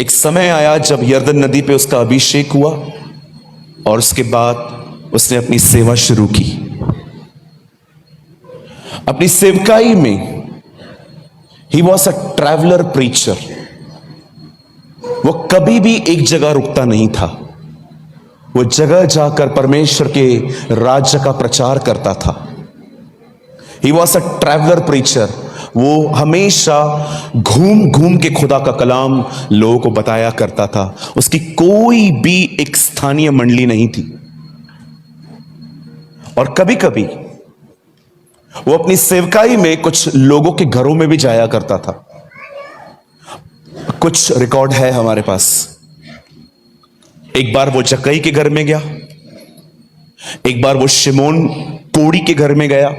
एक समय आया जब यरदन नदी पे उसका अभिषेक हुआ और उसके बाद उसने अपनी सेवा शुरू की। अपनी सेवकाई में he was a traveller preacher. वो कभी भी एक जगह रुकता नहीं था। वो जगह जाकर परमेश्वर के राज्य का प्रचार करता था। He was a traveller preacher. वो हमेशा घूम घूम के खुदा का कलाम लोगों को बताया करता था। उसकी कोई भी एक स्थानीय मंडली नहीं थी। और कभी कभी वो अपनी सेवकाई में कुछ लोगों के घरों में भी जाया करता था। कुछ रिकॉर्ड है हमारे पास। एक बार वो जक्कई के घर में गया, एक बार वो शिमोन कोड़ी के घर में गया,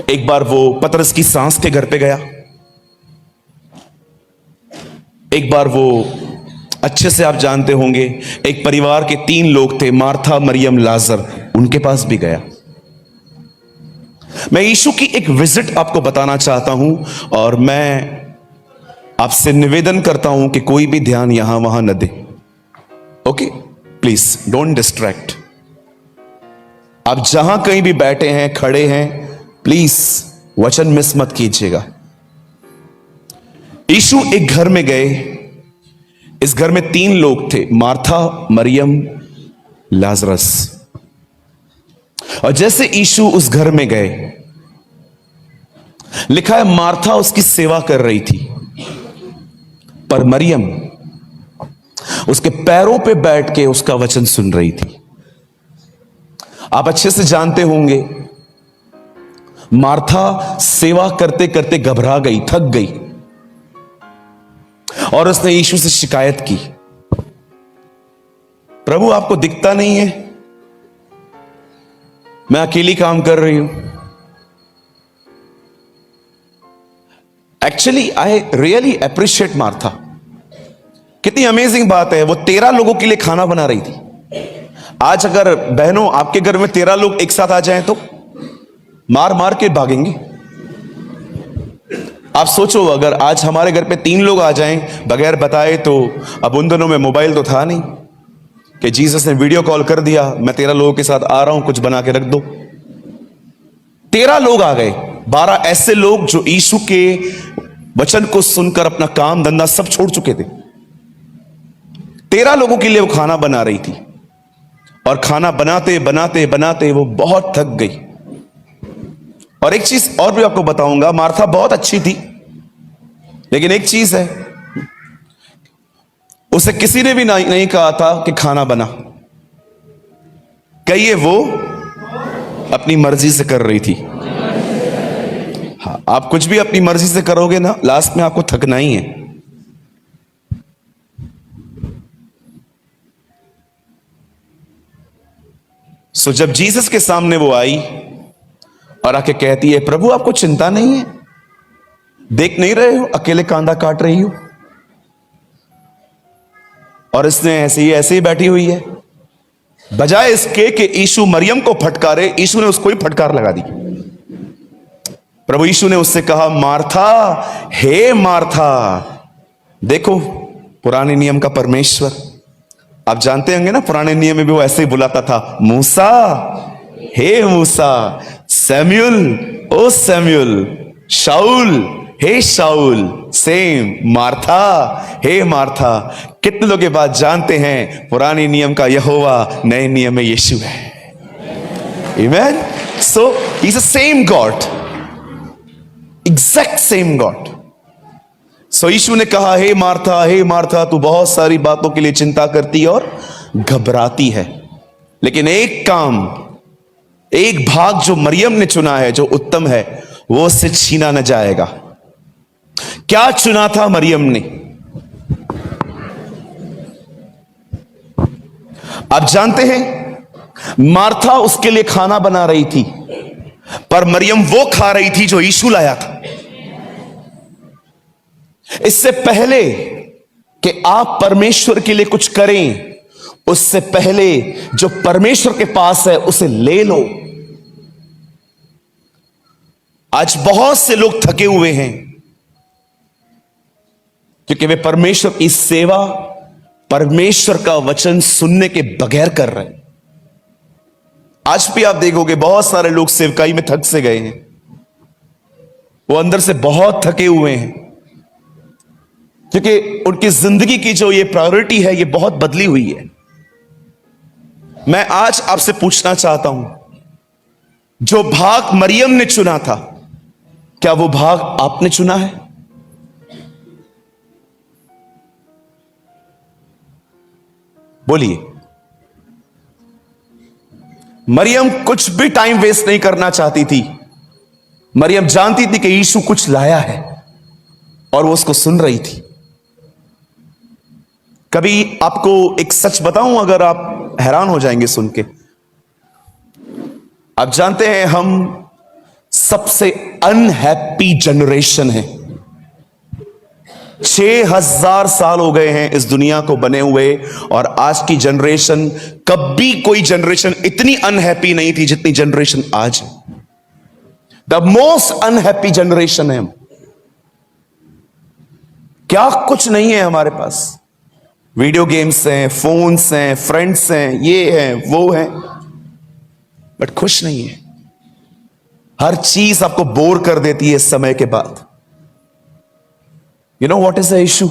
एक बार वो पतरस की सांस के घर पे गया, एक बार वो अच्छे से आप जानते होंगे एक परिवार के 3 लोग थे, मार्था, मरियम, लाजर, उनके पास भी गया। मैं यीशु की एक विजिट आपको बताना चाहता हूं और मैं आपसे निवेदन करता हूं कि कोई भी ध्यान यहां वहां न दे। Okay, please don't distract. आप जहां कहीं भी बैठे हैं, खड़े हैं, प्लीज वचन मिस मत कीजिएगा। यीशु एक घर में गए। इस घर में 3 लोग थे, मार्था, मरियम, लाजरस। और जैसे यीशु उस घर में गए, लिखा है मार्था उसकी सेवा कर रही थी, पर मरियम उसके पैरों पे बैठ के उसका वचन सुन रही थी। आप अच्छे से जानते होंगे मार्था सेवा करते करते घबरा गई, थक गई और उसने यीशु से शिकायत की, प्रभु आपको दिखता नहीं है, मैं अकेली काम कर रही हूं। Actually I really appreciate Martha. कितनी अमेजिंग बात है, वो 13 लोगों के लिए खाना बना रही थी। आज अगर बहनों आपके घर में 13 लोग एक साथ आ जाएं तो मार मार के भागेंगे। आप सोचो अगर आज हमारे घर पे 3 लोग आ जाएं बगैर बताए, तो अब उन दिनों में मोबाइल तो था नहीं कि जीसस ने वीडियो कॉल कर दिया, मैं 13 लोगों के साथ आ रहा हूं, कुछ बना के रख दो। 13 लोग आ गए, 12 ऐसे लोग जो यीशु के वचन को सुनकर अपना काम धंधा सब छोड़ चुके थे। 13 लोगों के लिए वो खाना बना रही थी और खाना बनाते बनाते बनाते वो बहुत थक गई। और एक चीज और भी आपको बताऊंगा, मार्था बहुत अच्छी थी, लेकिन एक चीज है, उसे किसी ने भी नहीं कहा था कि खाना बना। कहिए वो अपनी मर्जी से कर रही थी। हाँ, आप कुछ भी अपनी मर्जी से करोगे ना, लास्ट में आपको थकना ही है। सो जब जीसस के सामने वो आई और आके कहती है, प्रभु आपको चिंता नहीं है, देख नहीं रहे हो अकेले कांदा काट रही हो? और इसने ऐसे ही बैठी हुई है। बजाय इसके कि यीशु मरियम को फटकारे, यीशु ने उसको ही फटकार लगा दी। प्रभु यीशु ने उससे कहा, मार्था, हे मार्था। देखो पुराने नियम का परमेश्वर, आप जानते होंगे ना, पुराने नियम में भी वो ऐसे ही बुलाता था, मूसा, हे मूसा, सैमुअल, ओ सैमुअल, शाऊल, हे शाऊल, सेम, मार्था, हे मार्था। कितने लोग ये बात जानते हैं, पुराने नियम का यहोवा, नए नियम में यीशु है। Amen. So he is the same God, exact same God. So Yeshu ने कहा, हे मार्था, तू बहुत सारी बातों के लिए चिंता करती और घबराती है, लेकिन एक काम, एक भाग जो मरियम ने चुना है, जो उत्तम है, वो उससे छीना न जाएगा। क्या चुना था मरियम ने? आप जानते हैं मार्था उसके लिए खाना बना रही थी, पर मरियम वो खा रही थी जो यीशु लाया था। इससे पहले कि आप परमेश्वर के लिए कुछ करें, उससे पहले जो परमेश्वर के पास है उसे ले लो। आज बहुत से लोग थके हुए हैं, क्योंकि वे परमेश्वर की सेवा परमेश्वर का वचन सुनने के बगैर कर रहे हैं। आज भी आप देखोगे बहुत सारे लोग सेवकाई में थक से गए हैं, वो अंदर से बहुत थके हुए हैं, क्योंकि उनकी जिंदगी की जो ये प्रायोरिटी है ये बहुत बदली हुई है। मैं आज आपसे पूछना चाहता हूं, जो भाग मरियम ने चुना था, क्या वो भाग आपने चुना है? बोलिए। मरियम कुछ भी टाइम वेस्ट नहीं करना चाहती थी। मरियम जानती थी कि यीशु कुछ लाया है और वो उसको सुन रही थी। कभी आपको एक सच बताऊं, अगर आप हैरान हो जाएंगे सुन के। आप जानते हैं हम सबसे अनहैप्पी जनरेशन है। 6000 साल हो गए हैं इस दुनिया को बने हुए, और आज की जनरेशन, कभी कोई जनरेशन इतनी अनहैप्पी नहीं थी जितनी जनरेशन आज है। द मोस्ट अनहैप्पी जनरेशन है हम। क्या कुछ नहीं है हमारे पास। वीडियो गेम्स हैं, फोन्स हैं, फ्रेंड्स हैं, ये हैं, वो हैं, बट खुश नहीं है। हर चीज आपको बोर कर देती है इस समय के बाद। You know what is the issue?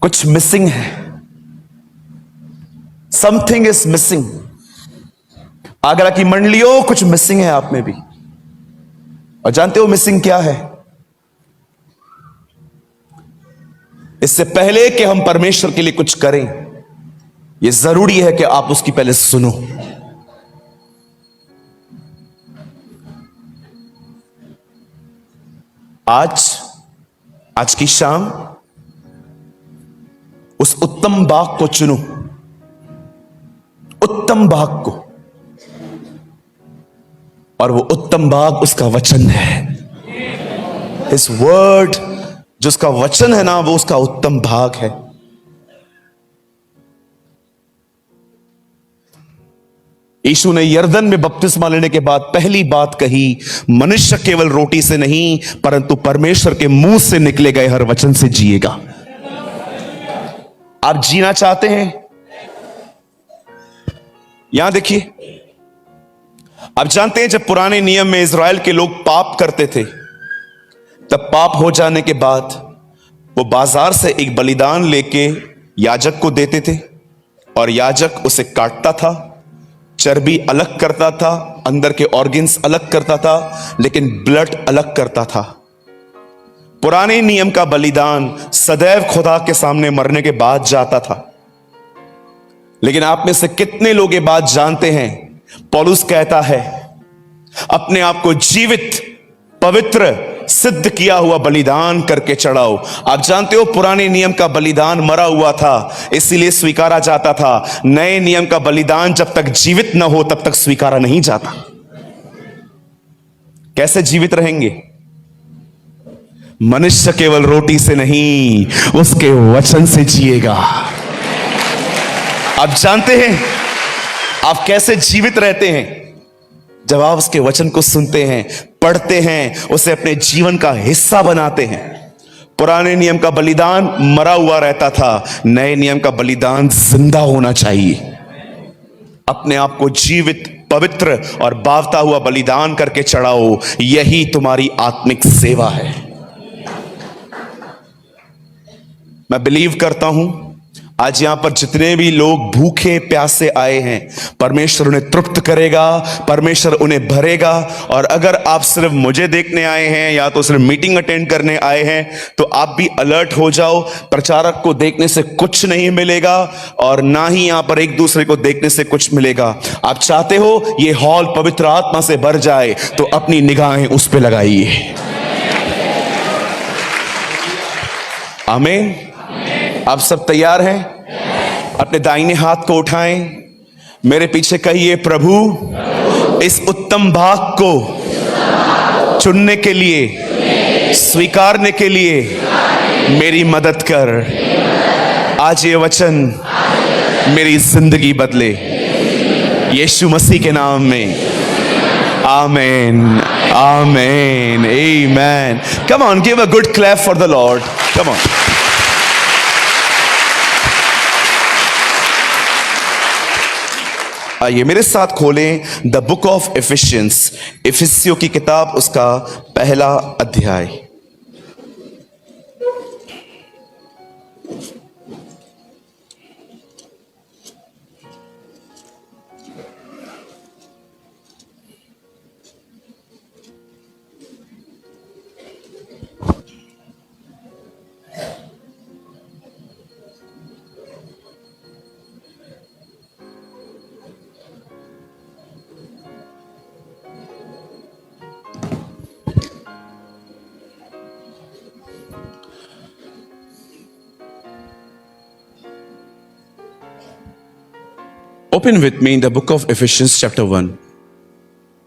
कुछ मिसिंग है। Something is missing. आगरा की मंडलियों, कुछ मिसिंग है आप में भी। और जानते हो मिसिंग क्या है? इससे पहले कि हम परमेश्वर के लिए कुछ करें, यह जरूरी है कि आप उसकी पहले सुनो। आज की शाम उस उत्तम बाग को चुनो, उत्तम बाग को, और वो उत्तम बाग उसका वचन है। इस वर्ड, जो उसका वचन है ना, वो उसका उत्तम भाग है। यीशु ने यरदन में बपतिस्मा लेने के बाद पहली बात कही, मनुष्य केवल रोटी से नहीं परंतु परमेश्वर के मुंह से निकले गए हर वचन से जिएगा। आप जीना चाहते हैं? यहां देखिए, आप जानते हैं जब पुराने नियम में इज़राइल के लोग पाप करते थे, तब पाप हो जाने के बाद वो बाजार से एक बलिदान लेके याजक को देते थे, और याजक उसे काटता था, चर्बी अलग करता था, अंदर के ऑर्गन्स अलग करता था, लेकिन ब्लड अलग करता था। पुराने नियम का बलिदान सदैव खुदा के सामने मरने के बाद जाता था। लेकिन आप में से कितने लोग ये बात जानते हैं? पौलुस कहता है, अपने आप को जीवित, पवित्र, सिद्ध किया हुआ बलिदान करके चढ़ाओ। आप जानते हो पुराने नियम का बलिदान मरा हुआ था, इसीलिए स्वीकारा जाता था। नए नियम का बलिदान जब तक जीवित न हो तब तक स्वीकारा नहीं जाता। कैसे जीवित रहेंगे? मनुष्य केवल रोटी से नहीं, उसके वचन से जिएगा। आप जानते हैं आप कैसे जीवित रहते हैं? जब आप उसके वचन को सुनते हैं, पढ़ते हैं, उसे अपने जीवन का हिस्सा बनाते हैं। पुराने नियम का बलिदान मरा हुआ रहता था, नए नियम का बलिदान जिंदा होना चाहिए। अपने आप को जीवित, पवित्र और बावता हुआ बलिदान करके चढ़ाओ। यही तुम्हारी आत्मिक सेवा है। मैं बिलीव करता हूं आज यहां पर जितने भी लोग भूखे प्यासे आए हैं, परमेश्वर उन्हें तृप्त करेगा, परमेश्वर उन्हें भरेगा। और अगर आप सिर्फ मुझे देखने आए हैं या तो सिर्फ मीटिंग अटेंड करने आए हैं, तो आप भी अलर्ट हो जाओ। प्रचारक को देखने से कुछ नहीं मिलेगा, और ना ही यहां पर एक दूसरे को देखने से कुछ मिलेगा। आप चाहते हो ये हॉल पवित्र आत्मा से भर जाए, तो अपनी निगाहें उस पर लगाइए। आमीन। आप सब तैयार हैं? अपने दाहिने हाथ को उठाएं, मेरे पीछे कहिए, प्रभु इस उत्तम भाग को चुनने के लिए, स्वीकारने के लिए मेरी मदद कर। आज ये वचन मेरी जिंदगी बदले, यीशु मसीह के नाम में। आमीन, आमीन, आमीन। Amen. Come on, give a good clap for the Lord. Come on. आइए मेरे साथ खोलें द बुक ऑफ एफिशियंस, इफिसियों की किताब, उसका पहला अध्याय। Open with me in the book of Ephesians chapter 1.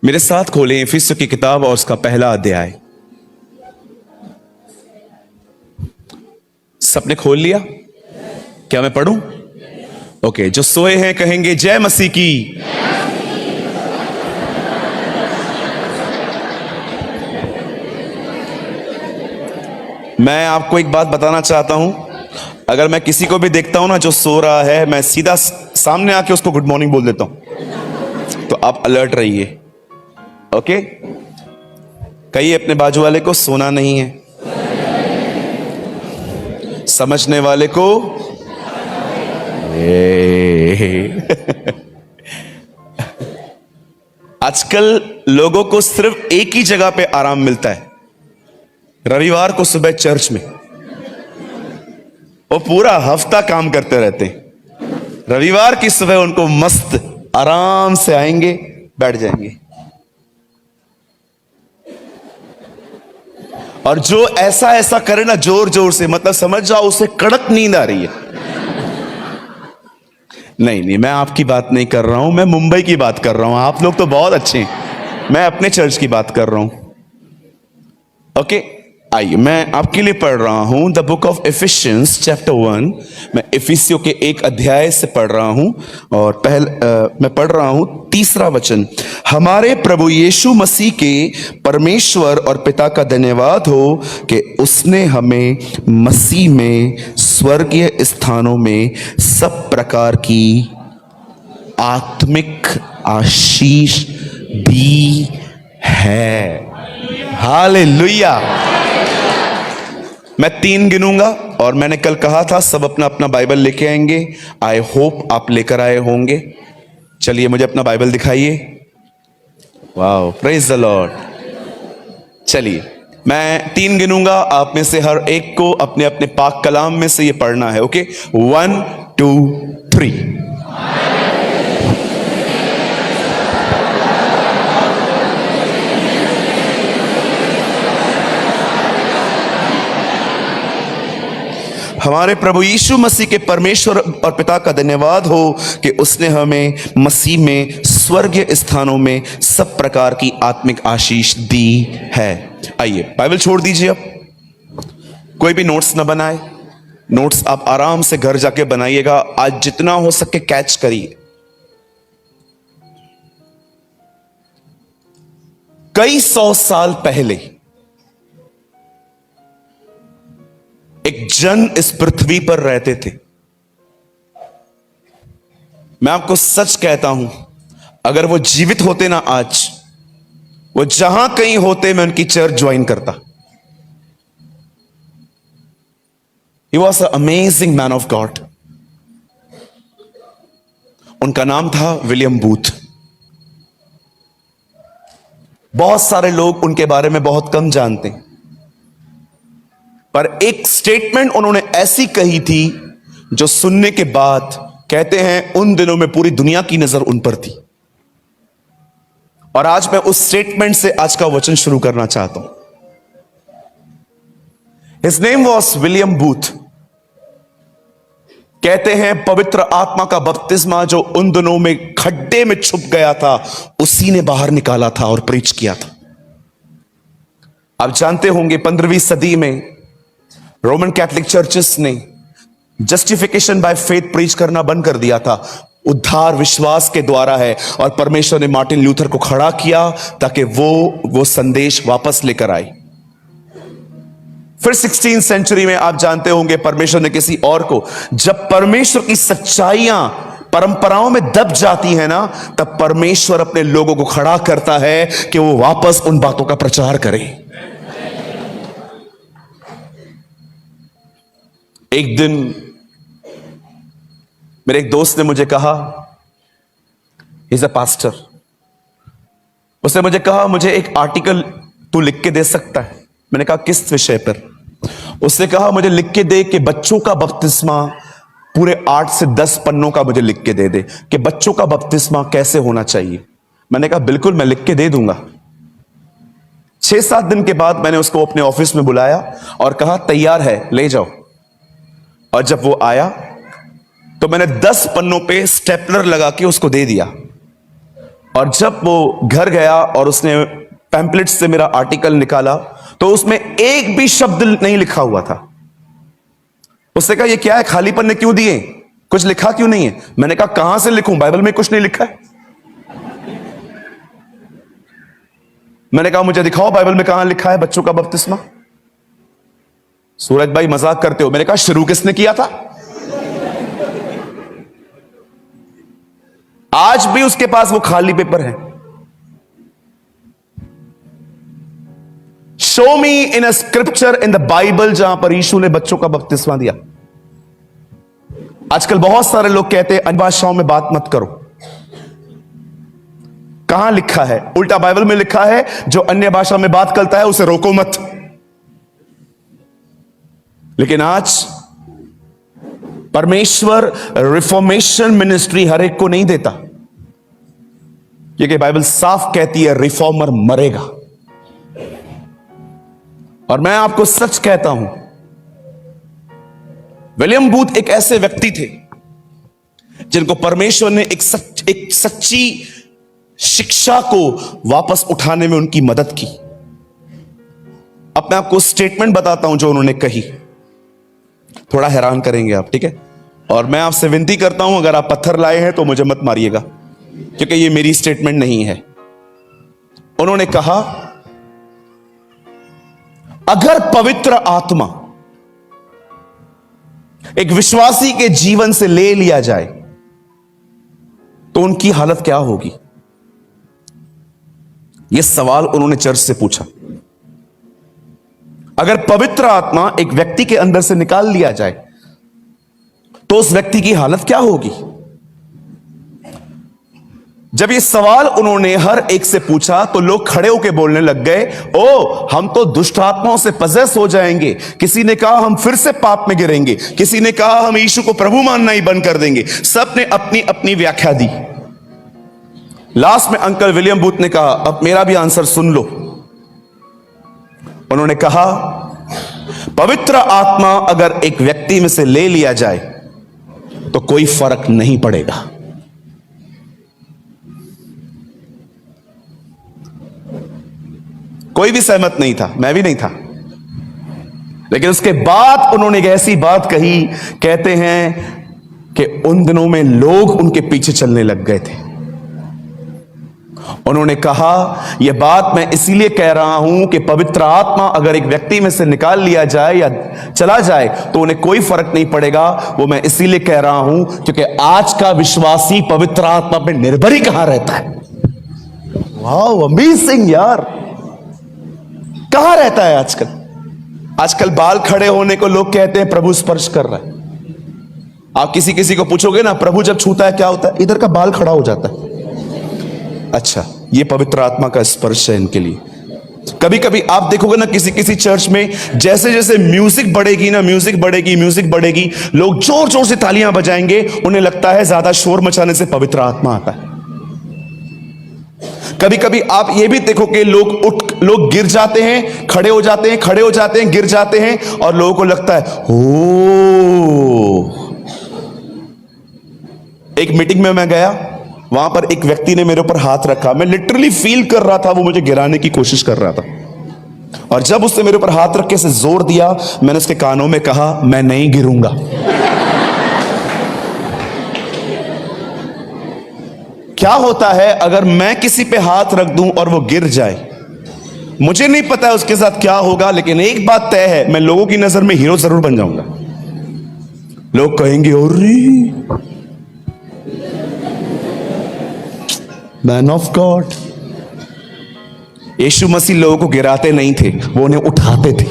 मेरे साथ खोलें इफिसियों की किताब और उसका पहला अध्याय। सबने खोल लिया? क्या मैं पढ़ूं? ओके, जो सोए हैं कहेंगे जय मसीह की। मैं आपको एक बात बताना चाहता हूं, अगर मैं किसी को भी देखता हूं ना जो सो रहा है, मैं सीधा सामने आके उसको गुड मॉर्निंग बोल देता हूं। तो आप अलर्ट रहिए, ओके? कहिए अपने बाजू वाले को सोना नहीं है, समझने वाले को आजकल लोगों को सिर्फ एक ही जगह पे आराम मिलता है, रविवार को सुबह चर्च में। वो पूरा हफ्ता काम करते रहते हैं, रविवार की सुबह उनको मस्त आराम से आएंगे, बैठ जाएंगे। और जो ऐसा ऐसा करे ना जोर जोर से, मतलब समझ जाओ उसे कड़क नींद आ रही है। नहीं नहीं, मैं आपकी बात नहीं कर रहा हूं, मैं मुंबई की बात कर रहा हूं। आप लोग तो बहुत अच्छे हैं, मैं अपने चर्च की बात कर रहा हूं। ओके, आइए मैं आपके लिए पढ़ रहा हूं the book of efficiency chapter 1। मैं इफिसियों के एक अध्याय से पढ़ रहा हूं और मैं पढ़ रहा हूं 3रा वचन। हमारे प्रभु यीशु मसीह के परमेश्वर और पिता का धन्यवाद हो कि उसने हमें मसीह में स्वर्गीय स्थानों में सब प्रकार की आत्मिक आशीष दी है। हालेलुया। मैं 3 गिनूंगा और मैंने कल कहा था सब अपना अपना बाइबल लेके आएंगे। आई होप आप लेकर आए होंगे। चलिए मुझे अपना बाइबल दिखाइए। Wow, praise the Lord. चलिए मैं 3 गिनूंगा, आप में से हर एक को अपने अपने पाक कलाम में से ये पढ़ना है। ओके, 1 2 3। हमारे प्रभु यीशु मसीह के परमेश्वर और पिता का धन्यवाद हो कि उसने हमें मसीह में स्वर्गीय स्थानों में सब प्रकार की आत्मिक आशीष दी है। आइए बाइबल छोड़ दीजिए, अब कोई भी नोट्स ना बनाए। नोट्स आप आराम से घर जाके बनाइएगा। आज जितना हो सके कैच करिए। कई 100 साल पहले एक जन इस पृथ्वी पर रहते थे। मैं आपको सच कहता हूं, अगर वो जीवित होते ना आज, वो जहां कहीं होते मैं उनकी चर्च ज्वाइन करता। He was an amazing man of God. उनका नाम था विलियम बूथ। बहुत सारे लोग उनके बारे में बहुत कम जानते हैं, पर एक स्टेटमेंट उन्होंने ऐसी कही थी जो सुनने के बाद कहते हैं उन दिनों में पूरी दुनिया की नजर उन पर थी। और आज मैं उस स्टेटमेंट से आज का वचन शुरू करना चाहता हूं। His name was William booth. कहते हैं पवित्र आत्मा का बपतिस्मा जो उन दिनों में खड्डे में छुप गया था, उसी ने बाहर निकाला था और प्रीच किया था। आप जानते होंगे 15वीं सदी में रोमन कैथोलिक चर्चेस ने जस्टिफिकेशन बाय फेथ प्रीच करना बंद कर दिया था। उद्धार विश्वास के द्वारा है, और परमेश्वर ने मार्टिन लूथर को खड़ा किया ताकि वो संदेश वापस लेकर आए। फिर 16th सेंचुरी में आप जानते होंगे परमेश्वर ने किसी और को, जब परमेश्वर की सच्चाइयां परंपराओं में दब जाती है ना, तब परमेश्वर अपने लोगों को खड़ा करता है कि वो वापस उन बातों का प्रचार करें। एक दिन मेरे एक दोस्त ने मुझे कहा, इज अ पास्टर, उसने मुझे कहा मुझे एक आर्टिकल तू लिख के दे सकता है? मैंने कहा किस विषय पर? उसने कहा मुझे लिख के दे कि बच्चों का बपतिस्मा पूरे 8 से 10 पन्नों का मुझे लिख के दे दे कि बच्चों का बपतिस्मा कैसे होना चाहिए। मैंने कहा बिल्कुल मैं लिख के दे दूंगा। 6-7 दिन के बाद मैंने उसको अपने ऑफिस में बुलाया और कहा तैयार है, ले जाओ। और जब वो आया तो मैंने 10 पन्नों पे स्टेपलर लगा के उसको दे दिया। और जब वो घर गया और उसने पैम्पलेट से मेरा आर्टिकल निकाला तो उसमें एक भी शब्द नहीं लिखा हुआ था। उसने कहा ये क्या है, खाली पन्ने क्यों दिए, कुछ लिखा क्यों नहीं है? मैंने कहा कहां से लिखूं, बाइबल में कुछ नहीं लिखा है। मैंने कहा मुझे दिखाओ बाइबल में कहां लिखा है बच्चों का बपतिस्मा। सूरज भाई मजाक करते हो। मैंने कहा शुरू किसने किया था? आज भी उसके पास वो खाली पेपर है। Show me in a scripture in the Bible जहां पर यीशु ने बच्चों का बपतिस्मा दिया। आजकल बहुत सारे लोग कहते हैं अन्य भाषाओं में बात मत करो। कहां लिखा है? उल्टा बाइबल में लिखा है जो अन्य भाषा में बात करता है उसे रोको मत। लेकिन आज परमेश्वर रिफॉर्मेशन मिनिस्ट्री हर एक को नहीं देता, क्योंकि बाइबल साफ कहती है रिफॉर्मर मरेगा। और मैं आपको सच कहता हूं, विलियम बूथ एक ऐसे व्यक्ति थे जिनको परमेश्वर ने एक सच्ची शिक्षा को वापस उठाने में उनकी मदद की। अब मैं आपको स्टेटमेंट बताता हूं जो उन्होंने कही, थोड़ा हैरान करेंगे आप, ठीक है? और मैं आपसे विनती करता हूं अगर आप पत्थर लाए हैं तो मुझे मत मारिएगा, क्योंकि ये मेरी स्टेटमेंट नहीं है। उन्होंने कहा अगर पवित्र आत्मा एक विश्वासी के जीवन से ले लिया जाए तो उनकी हालत क्या होगी? यह सवाल उन्होंने चर्च से पूछा। अगर पवित्र आत्मा एक व्यक्ति के अंदर से निकाल लिया जाए तो उस व्यक्ति की हालत क्या होगी? जब ये सवाल उन्होंने हर एक से पूछा तो लोग खड़े होकर बोलने लग गए, ओ हम तो दुष्ट आत्माओं से पजेस हो जाएंगे। किसी ने कहा हम फिर से पाप में गिरेंगे, किसी ने कहा हम यीशु को प्रभु मानना ही बंद कर देंगे। सबने अपनी अपनी व्याख्या दी। लास्ट में अंकल विलियम बूथ ने कहा अब मेरा भी आंसर सुन लो। उन्होंने कहा पवित्र आत्मा अगर एक व्यक्ति में से ले लिया जाए तो कोई फर्क नहीं पड़ेगा। कोई भी सहमत नहीं था, मैं भी नहीं था। लेकिन उसके बाद उन्होंने एक ऐसी बात कही, कहते हैं कि उन दिनों में लोग उनके पीछे चलने लग गए थे। उन्होंने कहा यह बात मैं इसीलिए कह रहा हूं कि पवित्र आत्मा अगर एक व्यक्ति में से निकाल लिया जाए या चला जाए तो उन्हें कोई फर्क नहीं पड़ेगा। वो मैं इसीलिए कह रहा हूं क्योंकि आज का विश्वासी पवित्र आत्मा पे निर्भर ही कहां रहता है। वाह अमेजिंग यार, कहां रहता है आजकल? आजकल बाल खड़े होने को लोग कहते हैं प्रभु स्पर्श कर रहा है। आप किसी किसी को पूछोगे ना प्रभु जब छूता है क्या होता है, इधर का बाल खड़ा हो जाता है। अच्छा, ये पवित्र आत्मा का स्पर्श है इनके लिए। कभी कभी आप देखोगे ना किसी किसी चर्च में जैसे जैसे म्यूजिक बढ़ेगी ना, म्यूजिक बढ़ेगी, लोग जोर जोर से तालियां बजाएंगे। उन्हें लगता है ज्यादा शोर मचाने से पवित्र आत्मा आता है। कभी कभी आप ये भी देखो कि लोग गिर जाते हैं, खड़े हो जाते हैं, गिर जाते हैं और लोगों को लगता है ओ। एक मीटिंग में मैं गया, वहां पर एक व्यक्ति ने मेरे ऊपर हाथ रखा। मैं लिटरली फील कर रहा था वो मुझे गिराने की कोशिश कर रहा था। और जब उसने मेरे ऊपर हाथ रख के से जोर दिया, मैंने उसके कानों में कहा मैं नहीं गिरूंगा। क्या होता है अगर मैं किसी पे हाथ रख दूं और वो गिर जाए मुझे नहीं पता उसके साथ क्या होगा, लेकिन एक बात तय है, मैं लोगों की नजर में हीरो जरूर बन जाऊंगा। लोग कहेंगे अरे मैन ऑफ गॉड। यीशु मसीह लोगों को गिराते नहीं थे, वो उन्हें उठाते थे।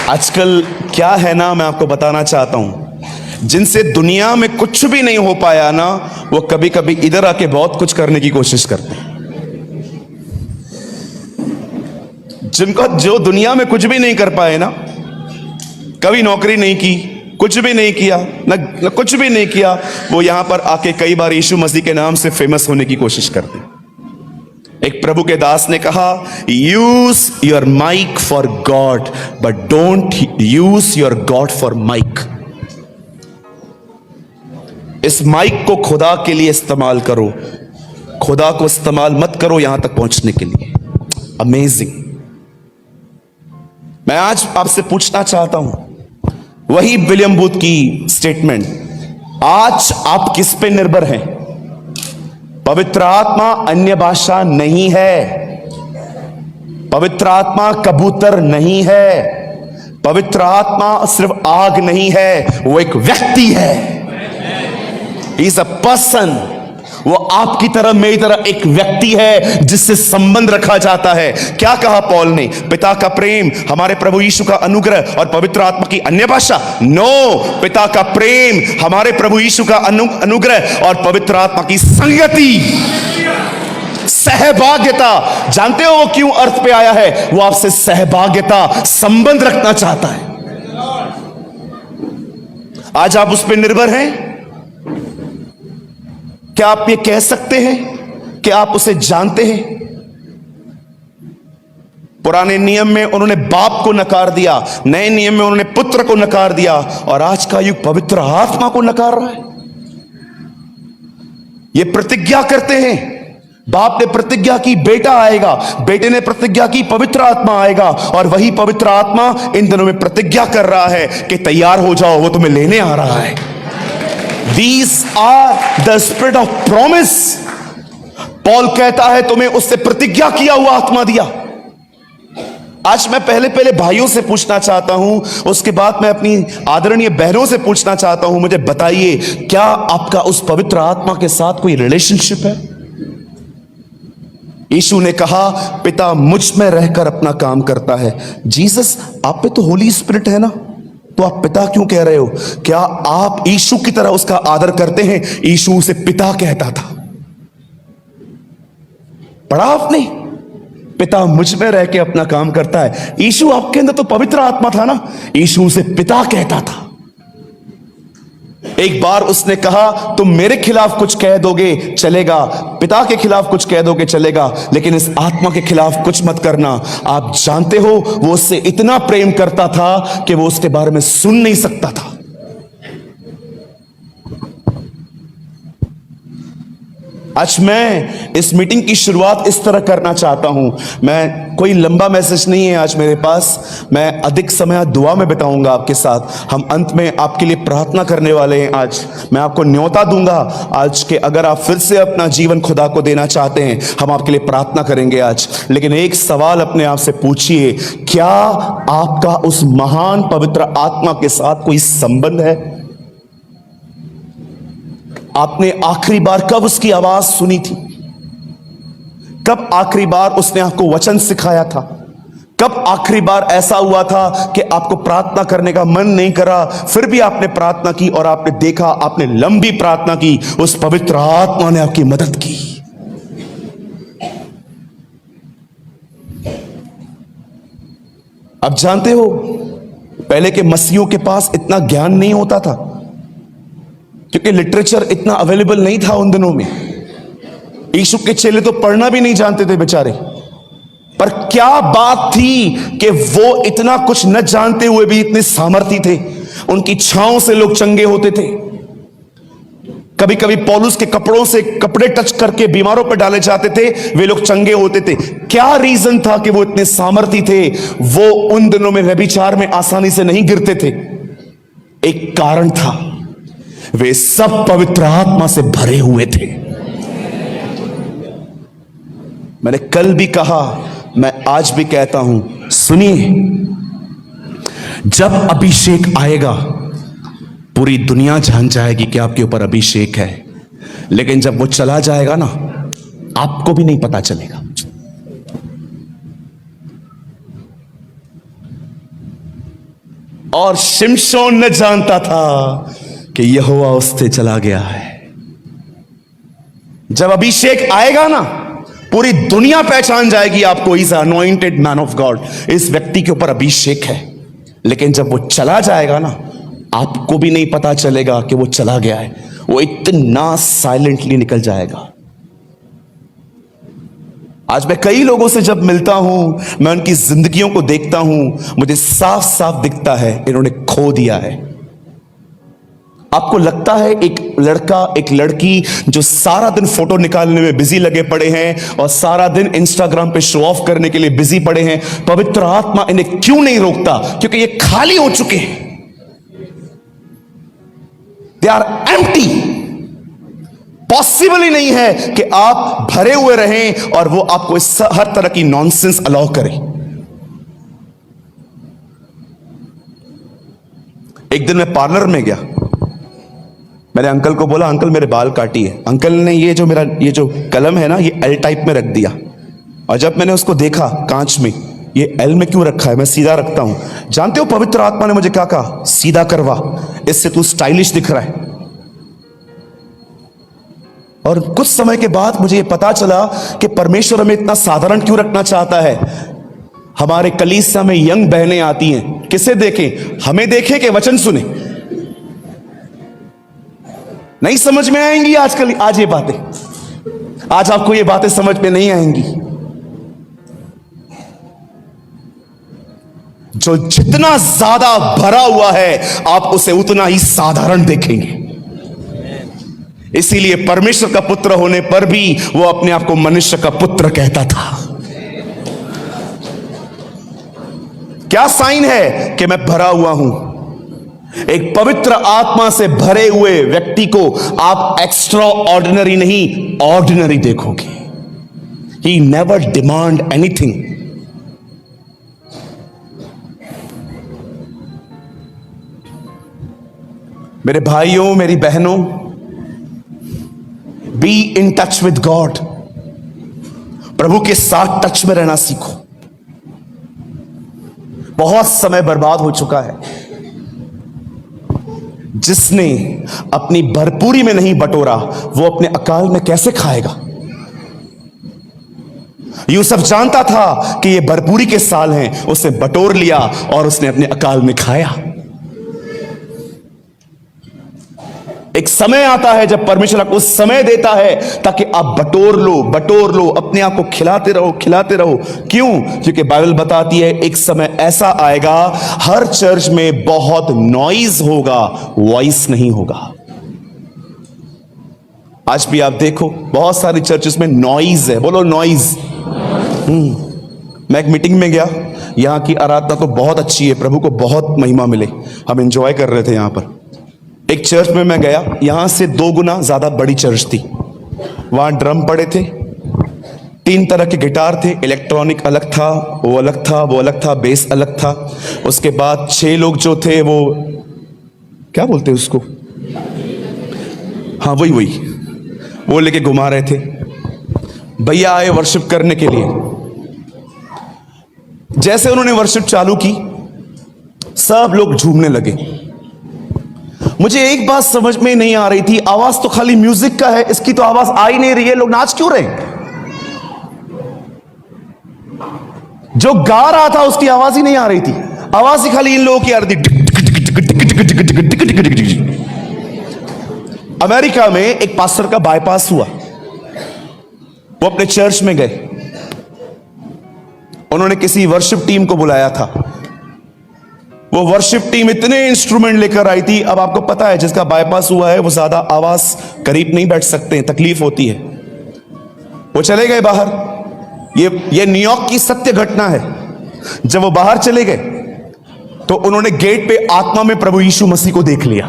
आजकल क्या है ना, मैं आपको बताना चाहता हूं, जिनसे दुनिया में कुछ भी नहीं हो पाया ना, वो कभी कभी इधर आके बहुत कुछ करने की कोशिश करते हैं। जिनका जो दुनिया में कुछ भी नहीं कर पाए ना, कभी नौकरी नहीं की, कुछ भी नहीं किया न कुछ भी नहीं किया, वो यहां पर आके कई बार यीशु मसीह के नाम से फेमस होने की कोशिश करते हैं। एक प्रभु के दास ने कहा, use your mic for God but don't use your God for mic. इस माइक को खुदा के लिए इस्तेमाल करो, खुदा को इस्तेमाल मत करो यहां तक पहुंचने के लिए। अमेजिंग। मैं आज आपसे पूछना चाहता हूं, वही विलियम बूथ की स्टेटमेंट, आज आप किस पे निर्भर हैं? पवित्र आत्मा अन्य भाषा नहीं है, पवित्र आत्मा कबूतर नहीं है, पवित्र आत्मा सिर्फ आग नहीं है, वो एक व्यक्ति है। He is a person. वो आपकी तरह मेरी तरह एक व्यक्ति है जिससे संबंध रखा जाता है। क्या कहा पौल ने? पिता का प्रेम, हमारे प्रभु यीशु का अनुग्रह और पवित्र आत्मा की अन्य भाषा? नो, पिता का प्रेम, हमारे प्रभु यीशु का अनुग्रह और पवित्र आत्मा की संगति, सहभागिता। जानते हो वो क्यों अर्थ पे आया है? वो आपसे सहभागिता, संबंध रखना चाहता है। आज आप उस पर निर्भर हैं? क्या आप ये कह सकते हैं कि आप उसे जानते हैं? पुराने नियम में उन्होंने बाप को नकार दिया, नए नियम में उन्होंने पुत्र को नकार दिया, और आज का युग पवित्र आत्मा को नकार रहा है। ये प्रतिज्ञा करते हैं, बाप ने प्रतिज्ञा की बेटा आएगा, बेटे ने प्रतिज्ञा की पवित्र आत्मा आएगा, और वही पवित्र आत्मा इन दिनों में प्रतिज्ञा कर रहा है कि तैयार हो जाओ, वो तुम्हें लेने आ रहा है। These are the spirit of promise। Paul कहता है तुम्हें उससे प्रतिज्ञा किया हुआ आत्मा दिया। आज मैं पहले भाइयों से पूछना चाहता हूं, उसके बाद मैं अपनी आदरणीय बहनों से पूछना चाहता हूं, मुझे बताइए, क्या आपका उस पवित्र आत्मा के साथ कोई रिलेशनशिप है? यीशु ने कहा, पिता मुझ में रहकर अपना काम करता है। जीसस, आप पे तो होली स्पिरिट है ना, तो आप पिता क्यों कह रहे हो? क्या आप यीशु की तरह उसका आदर करते हैं? यीशु उसे पिता कहता था। पढ़ा आपने? पिता मुझ में रह के अपना काम करता है। यीशु आपके अंदर तो पवित्र आत्मा था ना, यीशु उसे पिता कहता था। एक बार उसने कहा, तुम मेरे खिलाफ कुछ कह दोगे चलेगा, पिता के खिलाफ कुछ कह दोगे चलेगा, लेकिन इस आत्मा के खिलाफ कुछ मत करना। आप जानते हो वो उससे इतना प्रेम करता था कि वो उसके बारे में सुन नहीं सकता था। आज मैं इस मीटिंग की शुरुआत इस तरह करना चाहता हूं। मैं कोई लंबा मैसेज नहीं है आज मेरे पास, मैं अधिक समय दुआ में बिताऊंगा आपके साथ। हम अंत में आपके लिए प्रार्थना करने वाले हैं। आज मैं आपको न्योता दूंगा आज के, अगर आप फिर से अपना जीवन खुदा को देना चाहते हैं, हम आपके लिए प्रार्थना करेंगे आज। लेकिन एक सवाल अपने आप से पूछिए, क्या आपका उस महान पवित्र आत्मा के साथ कोई संबंध है? आपने आखिरी बार कब उसकी आवाज सुनी थी? कब आखिरी बार उसने आपको वचन सिखाया था? कब आखिरी बार ऐसा हुआ था कि आपको प्रार्थना करने का मन नहीं करा, फिर भी आपने प्रार्थना की और आपने देखा, आपने लंबी प्रार्थना की, उस पवित्र आत्मा ने आपकी मदद की। अब जानते हो, पहले के मसीहों के पास इतना ज्ञान नहीं होता था, क्योंकि लिटरेचर इतना अवेलेबल नहीं था उन दिनों में। यीशु के चेले तो पढ़ना भी नहीं जानते थे बेचारे। पर क्या बात थी कि वो इतना कुछ न जानते हुए भी इतने सामर्थी थे। उनकी छांव से लोग चंगे होते थे। कभी कभी पौलुस के कपड़ों से कपड़े टच करके बीमारों पर डाले जाते थे, वे लोग चंगे होते थे। क्या रीजन था कि वो इतने सामर्थी थे? वो उन दिनों में व्यभिचार में आसानी से नहीं गिरते थे। एक कारण था, वे सब पवित्र आत्मा से भरे हुए थे। मैंने कल भी कहा, मैं आज भी कहता हूं, सुनिए, जब अभिषेक आएगा पूरी दुनिया जान जाएगी कि आपके ऊपर अभिषेक है, लेकिन जब वो चला जाएगा ना, आपको भी नहीं पता चलेगा। और शिमशोन ने जानता था कि यहोवा उससे चला गया है। जब अभिषेक आएगा ना, पूरी दुनिया पहचान जाएगी आपको, is anointed man of God, इस व्यक्ति के ऊपर अभिषेक है। लेकिन जब वो चला जाएगा ना, आपको भी नहीं पता चलेगा कि वो चला गया है। वो इतना साइलेंटली निकल जाएगा। आज मैं कई लोगों से जब मिलता हूं, मैं उनकी जिंदगियों को देखता हूं, मुझे साफ साफ दिखता है इन्होंने खो दिया है। आपको लगता है एक लड़का, एक लड़की जो सारा दिन फोटो निकालने में बिजी लगे पड़े हैं और सारा दिन इंस्टाग्राम पे शो ऑफ करने के लिए बिजी पड़े हैं, पवित्र आत्मा इन्हें क्यों नहीं रोकता? क्योंकि ये खाली हो चुके हैं। They are empty. पॉसिबल ही नहीं है कि आप भरे हुए रहें और वो आपको हर तरह की नॉनसेंस अलाउ करे। एक दिन मैं पार्लर में गया, मैंने अंकल को बोला, अंकल मेरे बाल काटिए। अंकल ने ये जो कलम है ना, ये एल टाइप में रख दिया। और जब मैंने उसको देखा कांच में, ये एल में क्यों रखा है, मैं सीधा रखता हूं। जानते हो पवित्र आत्मा ने मुझे क्या कहा? सीधा करवा, इससे तू स्टाइलिश दिख रहा है। और कुछ समय के बाद मुझे ये पता चला कि परमेश्वर हमें इतना साधारण क्यों रखना चाहता है। हमारे कलीसिया में यंग बहनें आती हैं, किसे देखें? हमें देखें कि वचन सुने? नहीं समझ में आएंगी आजकल, आज ये बातें, आज आपको ये बातें समझ में नहीं आएंगी। जो जितना ज्यादा भरा हुआ है, आप उसे उतना ही साधारण देखेंगे। इसीलिए परमेश्वर का पुत्र होने पर भी वो अपने आप को मनुष्य का पुत्र कहता था। क्या साइन है कि मैं भरा हुआ हूं? एक पवित्र आत्मा से भरे हुए व्यक्ति को आप एक्स्ट्रा ऑर्डिनरी नहीं, ऑर्डिनरी देखोगे। He never demand anything. मेरे भाइयों, मेरी बहनों, be in touch with God. प्रभु के साथ टच में रहना सीखो। बहुत समय बर्बाद हो चुका है। जिसने अपनी भरपूरी में नहीं बटोरा, वो अपने अकाल में कैसे खाएगा? यूसुफ जानता था कि ये भरपूरी के साल हैं, उसने बटोर लिया और उसने अपने अकाल में खाया। एक समय आता है जब परमेश्वर आपको समय देता है ताकि आप बटोर लो, अपने आप को खिलाते रहो। क्यों? क्योंकि बाइबल बताती है एक समय ऐसा आएगा, हर चर्च में बहुत नॉइज होगा, वॉइस नहीं होगा। आज भी आप देखो बहुत सारी चर्चेस में नॉइज है। बोलो नॉइज। मैं एक मीटिंग में गया, यहां की आराधना तो बहुत अच्छी है, प्रभु को बहुत महिमा मिले, हम एंजॉय कर रहे थे। यहां पर एक चर्च में मैं गया, यहां से 2 गुना ज्यादा बड़ी चर्च थी। वहां ड्रम पड़े थे, 3 तरह के गिटार थे, इलेक्ट्रॉनिक अलग था, वो अलग था, बेस अलग था। उसके बाद 6 लोग जो थे, वो क्या बोलते हैं उसको, हाँ वही वो लेके घुमा रहे थे। भैया आए वर्शिप करने के लिए। जैसे उन्होंने वर्शिप चालू की, सब लोग झूमने लगे। मुझे एक बात समझ में नहीं आ रही थी, आवाज तो खाली म्यूजिक का है, इसकी तो आवाज आ ही नहीं रही है, लोग नाच क्यों रहे? जो गा रहा था उसकी आवाज ही नहीं आ रही थी, आवाज ही खाली इन लोगों की आ रही थी। अमेरिका में एक पास्टर का बाईपास हुआ, वो अपने चर्च में गए, उन्होंने किसी वर्शिप टीम को बुलाया था। वो वर्शिप टीम इतने इंस्ट्रूमेंट लेकर आई थी। अब आपको पता है जिसका बाईपास हुआ है वो ज्यादा आवाज करीब नहीं बैठ सकते हैं, तकलीफ होती है। वो चले गए बाहर। ये न्यूयॉर्क की सत्य घटना है। जब वो बाहर चले गए तो उन्होंने गेट पे आत्मा में प्रभु यीशु मसीह को देख लिया।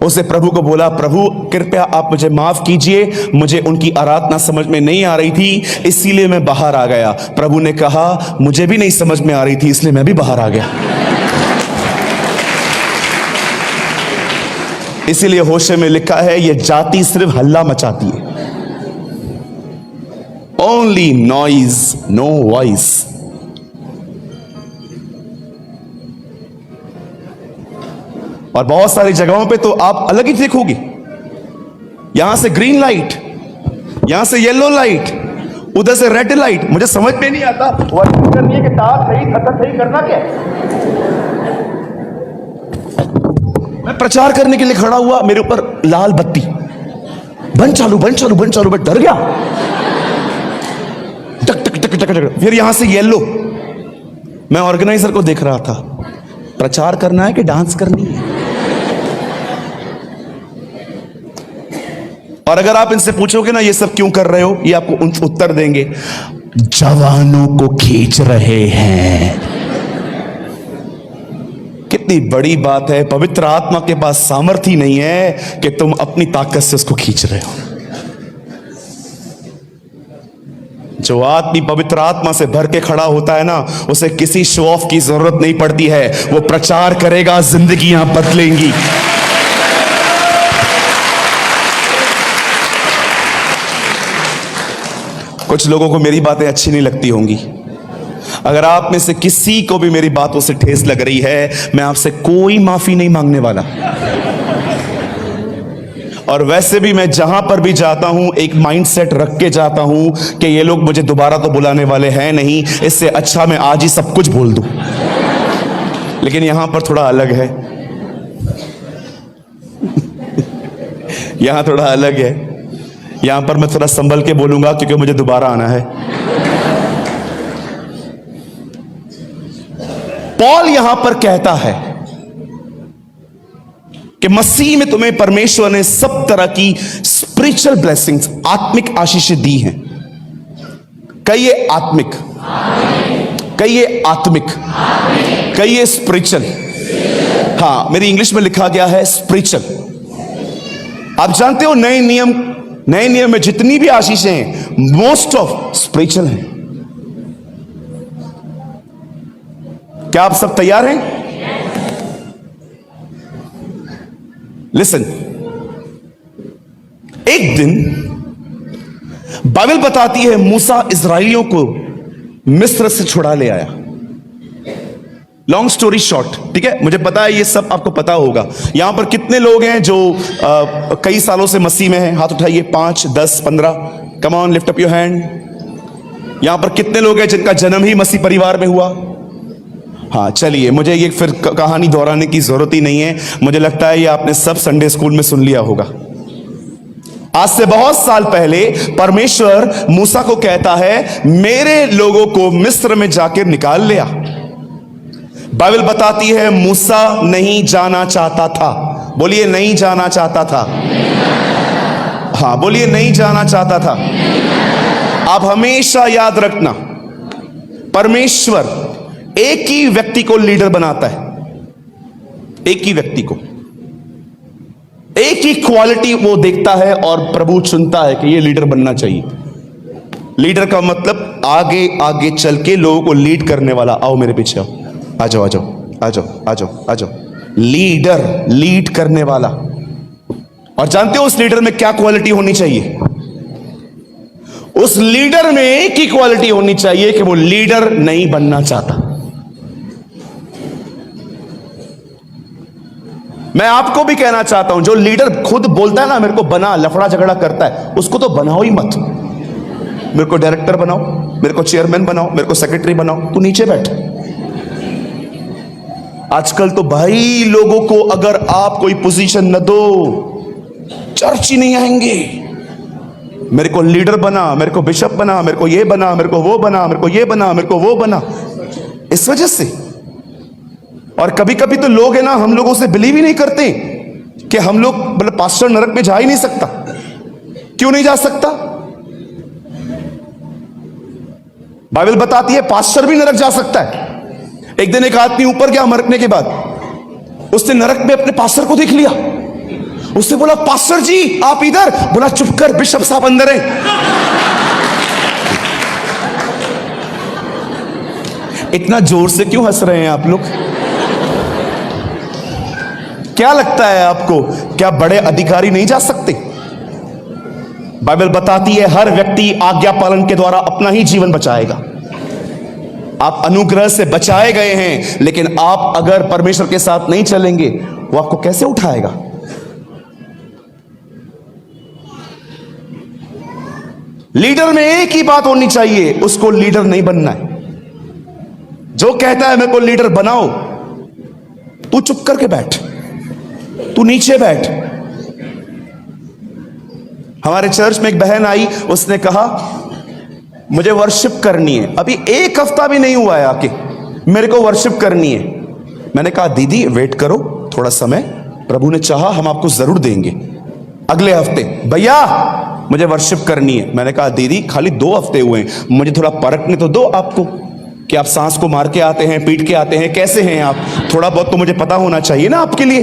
उसने प्रभु को बोला, प्रभु कृपया आप मुझे माफ कीजिए, मुझे उनकी आराधना समझ में नहीं आ रही थी, इसीलिए मैं बाहर आ गया। प्रभु ने कहा, मुझे भी नहीं समझ में आ रही थी, इसलिए मैं भी बाहर आ गया। इसीलिए होशे में लिखा है, यह जाति सिर्फ हल्ला मचाती है। Only noise, no voice. और बहुत सारी जगहों पे तो आप अलग ही देखोगे, यहां से ग्रीन लाइट, यहां से येलो लाइट, उधर से रेड लाइट। मुझे समझ में नहीं आता वर्किंग करनी है कि तार सही खतर सही करना क्या है। मैं प्रचार करने के लिए खड़ा हुआ, मेरे ऊपर लाल बत्ती, बंद चालू बंद चालू बंद चालू, मैं डर गया। टक टक टक टक टक, फिर यहां से येलो। मैं ऑर्गेनाइजर को देख रहा था, प्रचार करना है कि डांस करनी है। और अगर आप इनसे पूछोगे ना ये सब क्यों कर रहे हो, ये आपको उत्तर देंगे, जवानों को खींच रहे हैं। कितनी बड़ी बात है, पवित्र आत्मा के पास सामर्थ्य ही नहीं है कि तुम अपनी ताकत से उसको खींच रहे हो। जो आदमी पवित्र आत्मा से भर के खड़ा होता है ना, उसे किसी शो ऑफ की जरूरत नहीं पड़ती है। वो प्रचार करेगा, जिंदगियां बदलेंगी। कुछ लोगों को मेरी बातें अच्छी नहीं लगती होंगी। अगर आप में से किसी को भी मेरी बातों से ठेस लग रही है, मैं आपसे कोई माफी नहीं मांगने वाला। और वैसे भी मैं जहां पर भी जाता हूं एक माइंडसेट रख के जाता हूं कि ये लोग मुझे दोबारा तो बुलाने वाले हैं नहीं, इससे अच्छा मैं आज ही सब कुछ बोल दूं। लेकिन यहां पर थोड़ा अलग है। यहां थोड़ा अलग है। यहां पर मैं थोड़ा संभल के बोलूंगा क्योंकि मुझे दोबारा आना है। पॉल यहां पर कहता है कि मसीह में तुम्हें परमेश्वर ने सब तरह की स्पिरिचुअल ब्लेसिंग्स, आत्मिक आशीषें दी हैं। कहिए आत्मिक, कहिए आत्मिक, कहिए स्पिरिचुअल। हाँ, मेरी इंग्लिश में लिखा गया है स्पिरिचुअल। आप जानते हो नए नियम में जितनी भी आशीषें हैं, मोस्ट ऑफ स्पिरिचुअल हैं। क्या आप सब तैयार हैं? लिसन, एक दिन बाइबल बताती है मूसा इजराइलियों को मिस्र से छुड़ा ले आया। लॉन्ग स्टोरी शॉर्ट, ठीक है, मुझे पता है ये सब आपको पता होगा। यहां पर कितने लोग हैं जो कई सालों से मसीह में हैं? हाथ उठाइए। 5, 10, 15। Come on, lift up your hand. यहां पर कितने लोग हैं जिनका जन्म ही मसीह परिवार में हुआ? हाँ, चलिए, मुझे ये फिर कहानी दोहराने की जरूरत ही नहीं है। मुझे लगता है ये आपने सब संडे स्कूल में सुन लिया होगा। आज से बहुत साल पहले परमेश्वर मूसा को कहता है, मेरे लोगों को मिस्र में जाकर निकाल लिया। बाइबल बताती है मूसा नहीं जाना चाहता था। बोलिए, नहीं जाना चाहता था। हाँ, बोलिए, नहीं जाना चाहता था। आप हमेशा याद रखना, परमेश्वर एक ही व्यक्ति को लीडर बनाता है। एक ही व्यक्ति को, एक ही क्वालिटी वो देखता है और प्रभु चुनता है कि ये लीडर बनना चाहिए। लीडर का मतलब आगे आगे चल के लोगों को लीड करने वाला। आओ मेरे पीछे आओ, आ जाओ आ जाओ आ जाओ आ जाओ आ जाओ। लीडर, लीड करने वाला। और जानते हो उस लीडर में क्या क्वालिटी होनी चाहिए? उस लीडर में एक ही क्वालिटी होनी चाहिए कि वो लीडर नहीं बनना चाहता। मैं आपको भी कहना चाहता हूं, जो लीडर खुद बोलता है ना मेरे को बना, लफड़ा झगड़ा करता है, उसको तो बनाओ ही मत। मेरे को डायरेक्टर बनाओ, मेरे को चेयरमैन बनाओ, मेरे को सेक्रेटरी बनाओ, तू नीचे बैठ। आजकल तो भाई लोगों को अगर आप कोई पोजीशन न दो, चर्च ही नहीं आएंगे। मेरे को लीडर बना, मेरे को बिशप बना, मेरे को ये बना, मेरे को वो बना, मेरे को ये बना, मेरे को वो बना। इस वजह से। और कभी कभी तो लोग है ना, हम लोगों से बिलीव ही नहीं करते कि हम लोग, मतलब पास्टर नरक में जा ही नहीं सकता। क्यों नहीं जा सकता? बाइबल बताती है पास्टर भी नरक जा सकता है। एक दिन एक आदमी ऊपर गया मरने के बाद, उसने नरक में अपने पास्टर को देख लिया। उसने बोला पास्टर जी आप इधर। बोला चुप कर, बिशप साहब अंदर है। इतना जोर से क्यों हंस रहे हैं आप लोग? क्या लगता है आपको, क्या बड़े अधिकारी नहीं जा सकते? बाइबल बताती है हर व्यक्ति आज्ञा पालन के द्वारा अपना ही जीवन बचाएगा। आप अनुग्रह से बचाए गए हैं, लेकिन आप अगर परमेश्वर के साथ नहीं चलेंगे, वो आपको कैसे उठाएगा? लीडर में एक ही बात होनी चाहिए, उसको लीडर नहीं बनना है। जो कहता है मेरे को लीडर बनाओ, तू चुप करके बैठ, तू नीचे बैठ। हमारे चर्च में एक बहन आई, उसने कहा मुझे वर्शिप करनी है। अभी एक हफ्ता भी नहीं हुआ है आके, मेरे को वर्शिप करनी है। मैंने कहा दीदी वेट करो थोड़ा समय, प्रभु ने चाहा हम आपको जरूर देंगे। अगले हफ्ते भैया मुझे वर्शिप करनी है। मैंने कहा दीदी खाली 2 हफ्ते हुए हैं, मुझे थोड़ा परखने तो दो आपको, कि आप सांस को मार के आते हैं, पीट के आते हैं, कैसे हैं आप, थोड़ा बहुत तो मुझे पता होना चाहिए ना आपके लिए।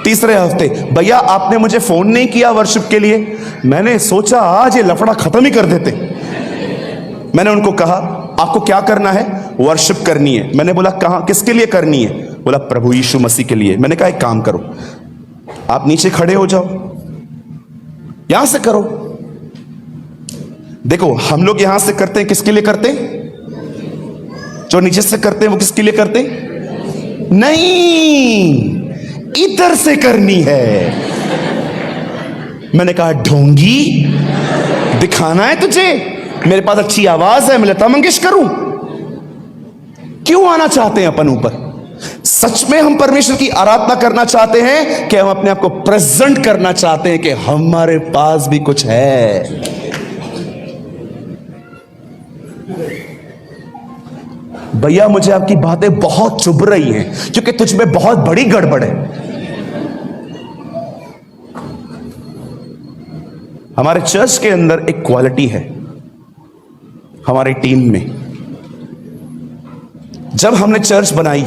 तीसरे हफ्ते भैया आपने मुझे फोन नहीं किया वर्शिप के लिए। मैंने सोचा आज ये लफड़ा खत्म ही कर देते। मैंने उनको कहा आपको क्या करना है? वर्शिप करनी है। मैंने बोला कहां, किसके लिए करनी है? बोला प्रभु यीशु मसीह के लिए। मैंने कहा एक काम करो, आप नीचे खड़े हो जाओ, यहां से करो। देखो हम लोग यहां से करते हैं, किसके लिए करते हैं? जो नीचे से करते हैं वो किसके लिए करते हैं? नहीं, इधर से करनी है। मैंने कहा ढोंगी, दिखाना है तुझे? मेरे पास अच्छी आवाज है, मैं लता मंगेशकर हूं। क्यों आना चाहते हैं अपन ऊपर? सच में हम परमेश्वर की आराधना करना चाहते हैं कि हम अपने आप को प्रेजेंट करना चाहते हैं कि हमारे पास भी कुछ है? भैया मुझे आपकी बातें बहुत चुभ रही हैं, क्योंकि तुझ में बहुत बड़ी गड़बड़ है। हमारे चर्च के अंदर एक क्वालिटी है, हमारी टीम में। जब हमने चर्च बनाई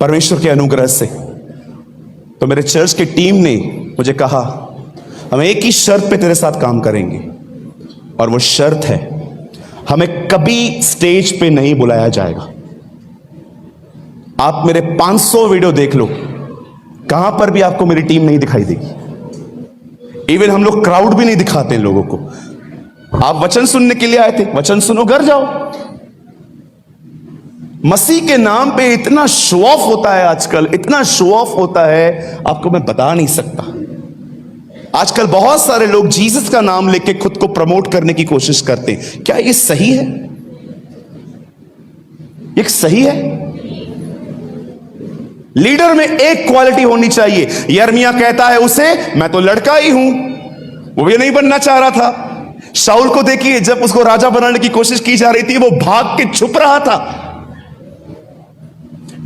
परमेश्वर के अनुग्रह से, तो मेरे चर्च की टीम ने मुझे कहा हम एक ही शर्त पे तेरे साथ काम करेंगे, और वो शर्त है हमें कभी स्टेज पे नहीं बुलाया जाएगा। आप मेरे 500 वीडियो देख लो, कहां पर भी आपको मेरी टीम नहीं दिखाई देगी। इवन हम लोग क्राउड भी नहीं दिखाते हैं लोगों को। आप वचन सुनने के लिए आए थे, वचन सुनो, घर जाओ। मसीह के नाम पे इतना शो ऑफ होता है आजकल, इतना शो ऑफ होता है आपको मैं बता नहीं सकता। आजकल बहुत सारे लोग जीसस का नाम लेके खुद को प्रमोट करने की कोशिश करते हैं। क्या ये सही है? ये सही है? लीडर में एक क्वालिटी होनी चाहिए। यिर्मयाह कहता है उसे, मैं तो लड़का ही हूं। वो भी नहीं बनना चाह रहा था। शाऊल को देखिए, जब उसको राजा बनाने की कोशिश की जा रही थी, वो भाग के छुप रहा था।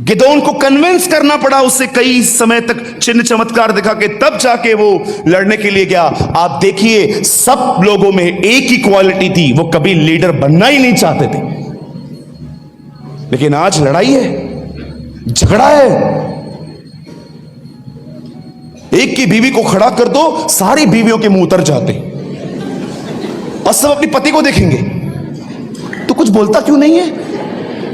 गिदोन को कन्विंस करना पड़ा उससे कई समय तक, चिन्ह चमत्कार दिखा के, तब जाके वो लड़ने के लिए गया। आप देखिए सब लोगों में एक ही क्वालिटी थी, वो कभी लीडर बनना ही नहीं चाहते थे। लेकिन आज लड़ाई है, झगड़ा है। एक की बीवी को खड़ा कर दो, सारी बीवियों के मुंह उतर जाते और सब अपनी पति को देखेंगे। तो कुछ बोलता क्यों नहीं है?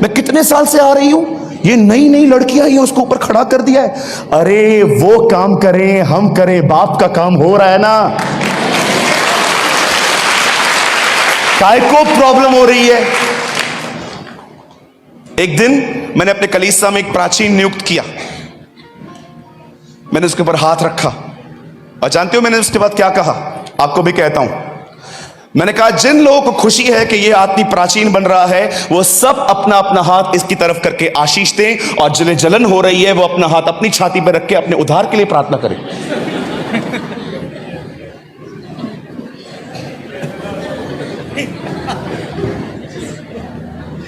मैं कितने साल से आ रही हूं, ये नई नई लड़की आई है, उसको ऊपर खड़ा कर दिया है। अरे वो काम करें हम करें, बाप का काम हो रहा है ना। काय को प्रॉब्लम हो रही है? एक दिन मैंने अपने कलीसिया में एक प्राचीन नियुक्त किया। मैंने उसके ऊपर हाथ रखा और जानते हो मैंने उसके बाद क्या कहा? आपको भी कहता हूं। मैंने कहा जिन लोगों को खुशी है कि यह आदमी प्राचीन बन रहा है, वो सब अपना अपना हाथ इसकी तरफ करके आशीष दें, और जिन्हें जलन हो रही है वो अपना हाथ अपनी छाती पर रख के अपने उद्धार के लिए प्रार्थना करें।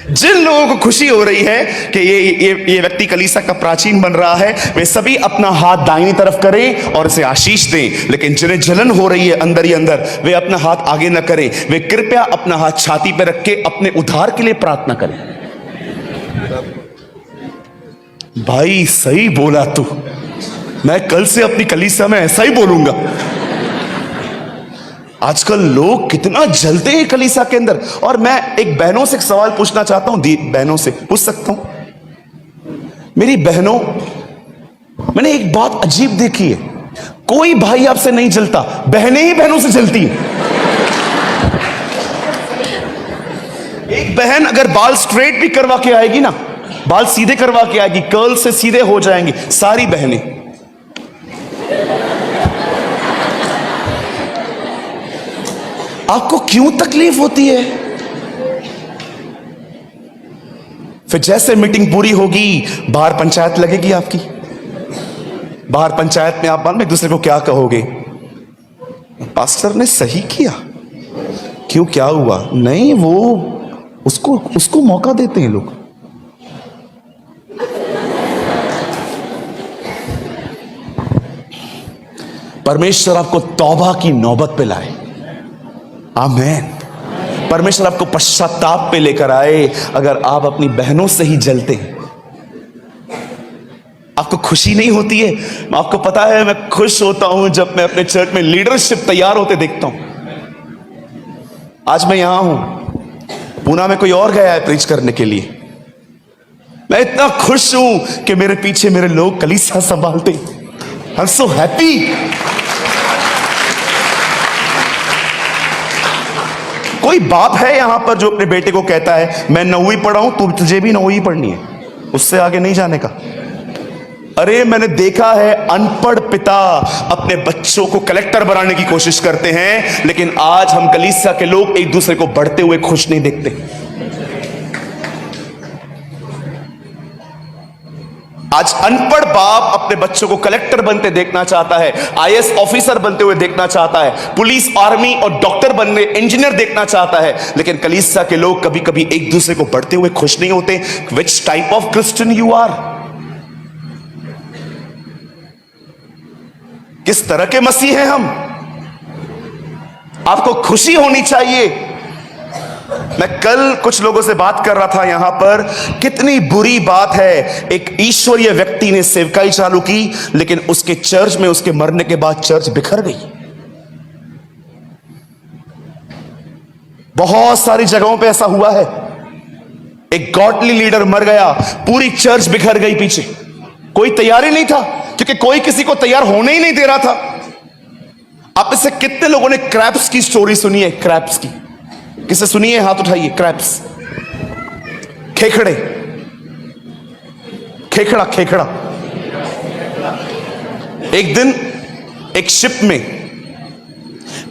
जिन लोगों को खुशी हो रही है कि ये व्यक्ति कलीसिया का प्राचीन बन रहा है, वे सभी अपना हाथ दाहिनी तरफ करें और इसे आशीष दें। लेकिन जिन्हें जलन हो रही है अंदर ही अंदर, वे अपना हाथ आगे न करें, वे कृपया अपना हाथ छाती पर रख के अपने उद्धार के लिए प्रार्थना करें। भाई सही बोला तू, मैं कल से अपनी कलीसिया में ऐसा ही बोलूंगा। आजकल लोग कितना जलते हैं कलीसिया के अंदर। और मैं एक बहनों से एक सवाल पूछना चाहता हूं, बहनों से पूछ सकता हूं? मेरी बहनों, मैंने एक बात अजीब देखी है, कोई भाई आपसे नहीं जलता, बहनें ही बहनों से जलती हैं। एक बहन अगर बाल स्ट्रेट भी करवा के आएगी ना, बाल सीधे करवा के आएगी, कर्ल से सीधे हो जाएंगे सारी बहनें। आपको क्यों तकलीफ होती है? फिर जैसे मीटिंग पूरी होगी, बाहर पंचायत लगेगी आपकी। बाहर पंचायत में आप एक दूसरे को क्या कहोगे? पास्टर ने सही किया। क्यों, क्या हुआ? नहीं, वो उसको मौका देते हैं लोग। परमेश्वर आपको तौबा की नौबत पे लाए। आमीन। परमेश्वर आपको पश्चाताप पे लेकर आए। अगर आप अपनी बहनों से ही जलते हैं, आपको खुशी नहीं होती है? आपको पता है, मैं खुश होता हूं जब मैं अपने चर्च में लीडरशिप तैयार होते देखता हूं। आज मैं यहां हूं, पूना में कोई और गया है प्रीच करने के लिए। मैं इतना खुश हूं कि मेरे पीछे मेरे लोग कलीसिया संभालते। I am so happy. कोई बाप है यहां पर जो अपने बेटे को कहता है मैं 9वीं पढ़ा हूं, तुझे भी 9वीं पढ़नी है, उससे आगे नहीं जाने का? अरे मैंने देखा है अनपढ़ पिता अपने बच्चों को कलेक्टर बनाने की कोशिश करते हैं, लेकिन आज हम कलीसिया के लोग एक दूसरे को बढ़ते हुए खुश नहीं देखते। आज अनपढ़ बाप अपने बच्चों को कलेक्टर बनते देखना चाहता है, आईएएस ऑफिसर बनते हुए देखना चाहता है, पुलिस, आर्मी और डॉक्टर बनने, इंजीनियर देखना चाहता है, लेकिन कलीसिया के लोग कभी कभी एक दूसरे को बढ़ते हुए खुश नहीं होते। Which type of Christian you are? किस तरह के मसीह हैं हम? आपको खुशी होनी चाहिए। मैं कल कुछ लोगों से बात कर रहा था यहां पर, कितनी बुरी बात है, एक ईश्वरीय व्यक्ति ने सेवकाई चालू की, लेकिन उसके चर्च में उसके मरने के बाद चर्च बिखर गई। बहुत सारी जगहों पे ऐसा हुआ है। एक गॉडली लीडर मर गया, पूरी चर्च बिखर गई पीछे। कोई तैयारी नहीं था, क्योंकि कोई किसी को तैयार होने ही नहीं दे रहा था। आप इससे कितने लोगों ने क्रैप्स की स्टोरी सुनी है? क्रैप्स की किसे सुनी है? हाथ उठाइए। क्रैप्स, खेखड़े, खेखड़ा, खेखड़ा। एक दिन एक शिप में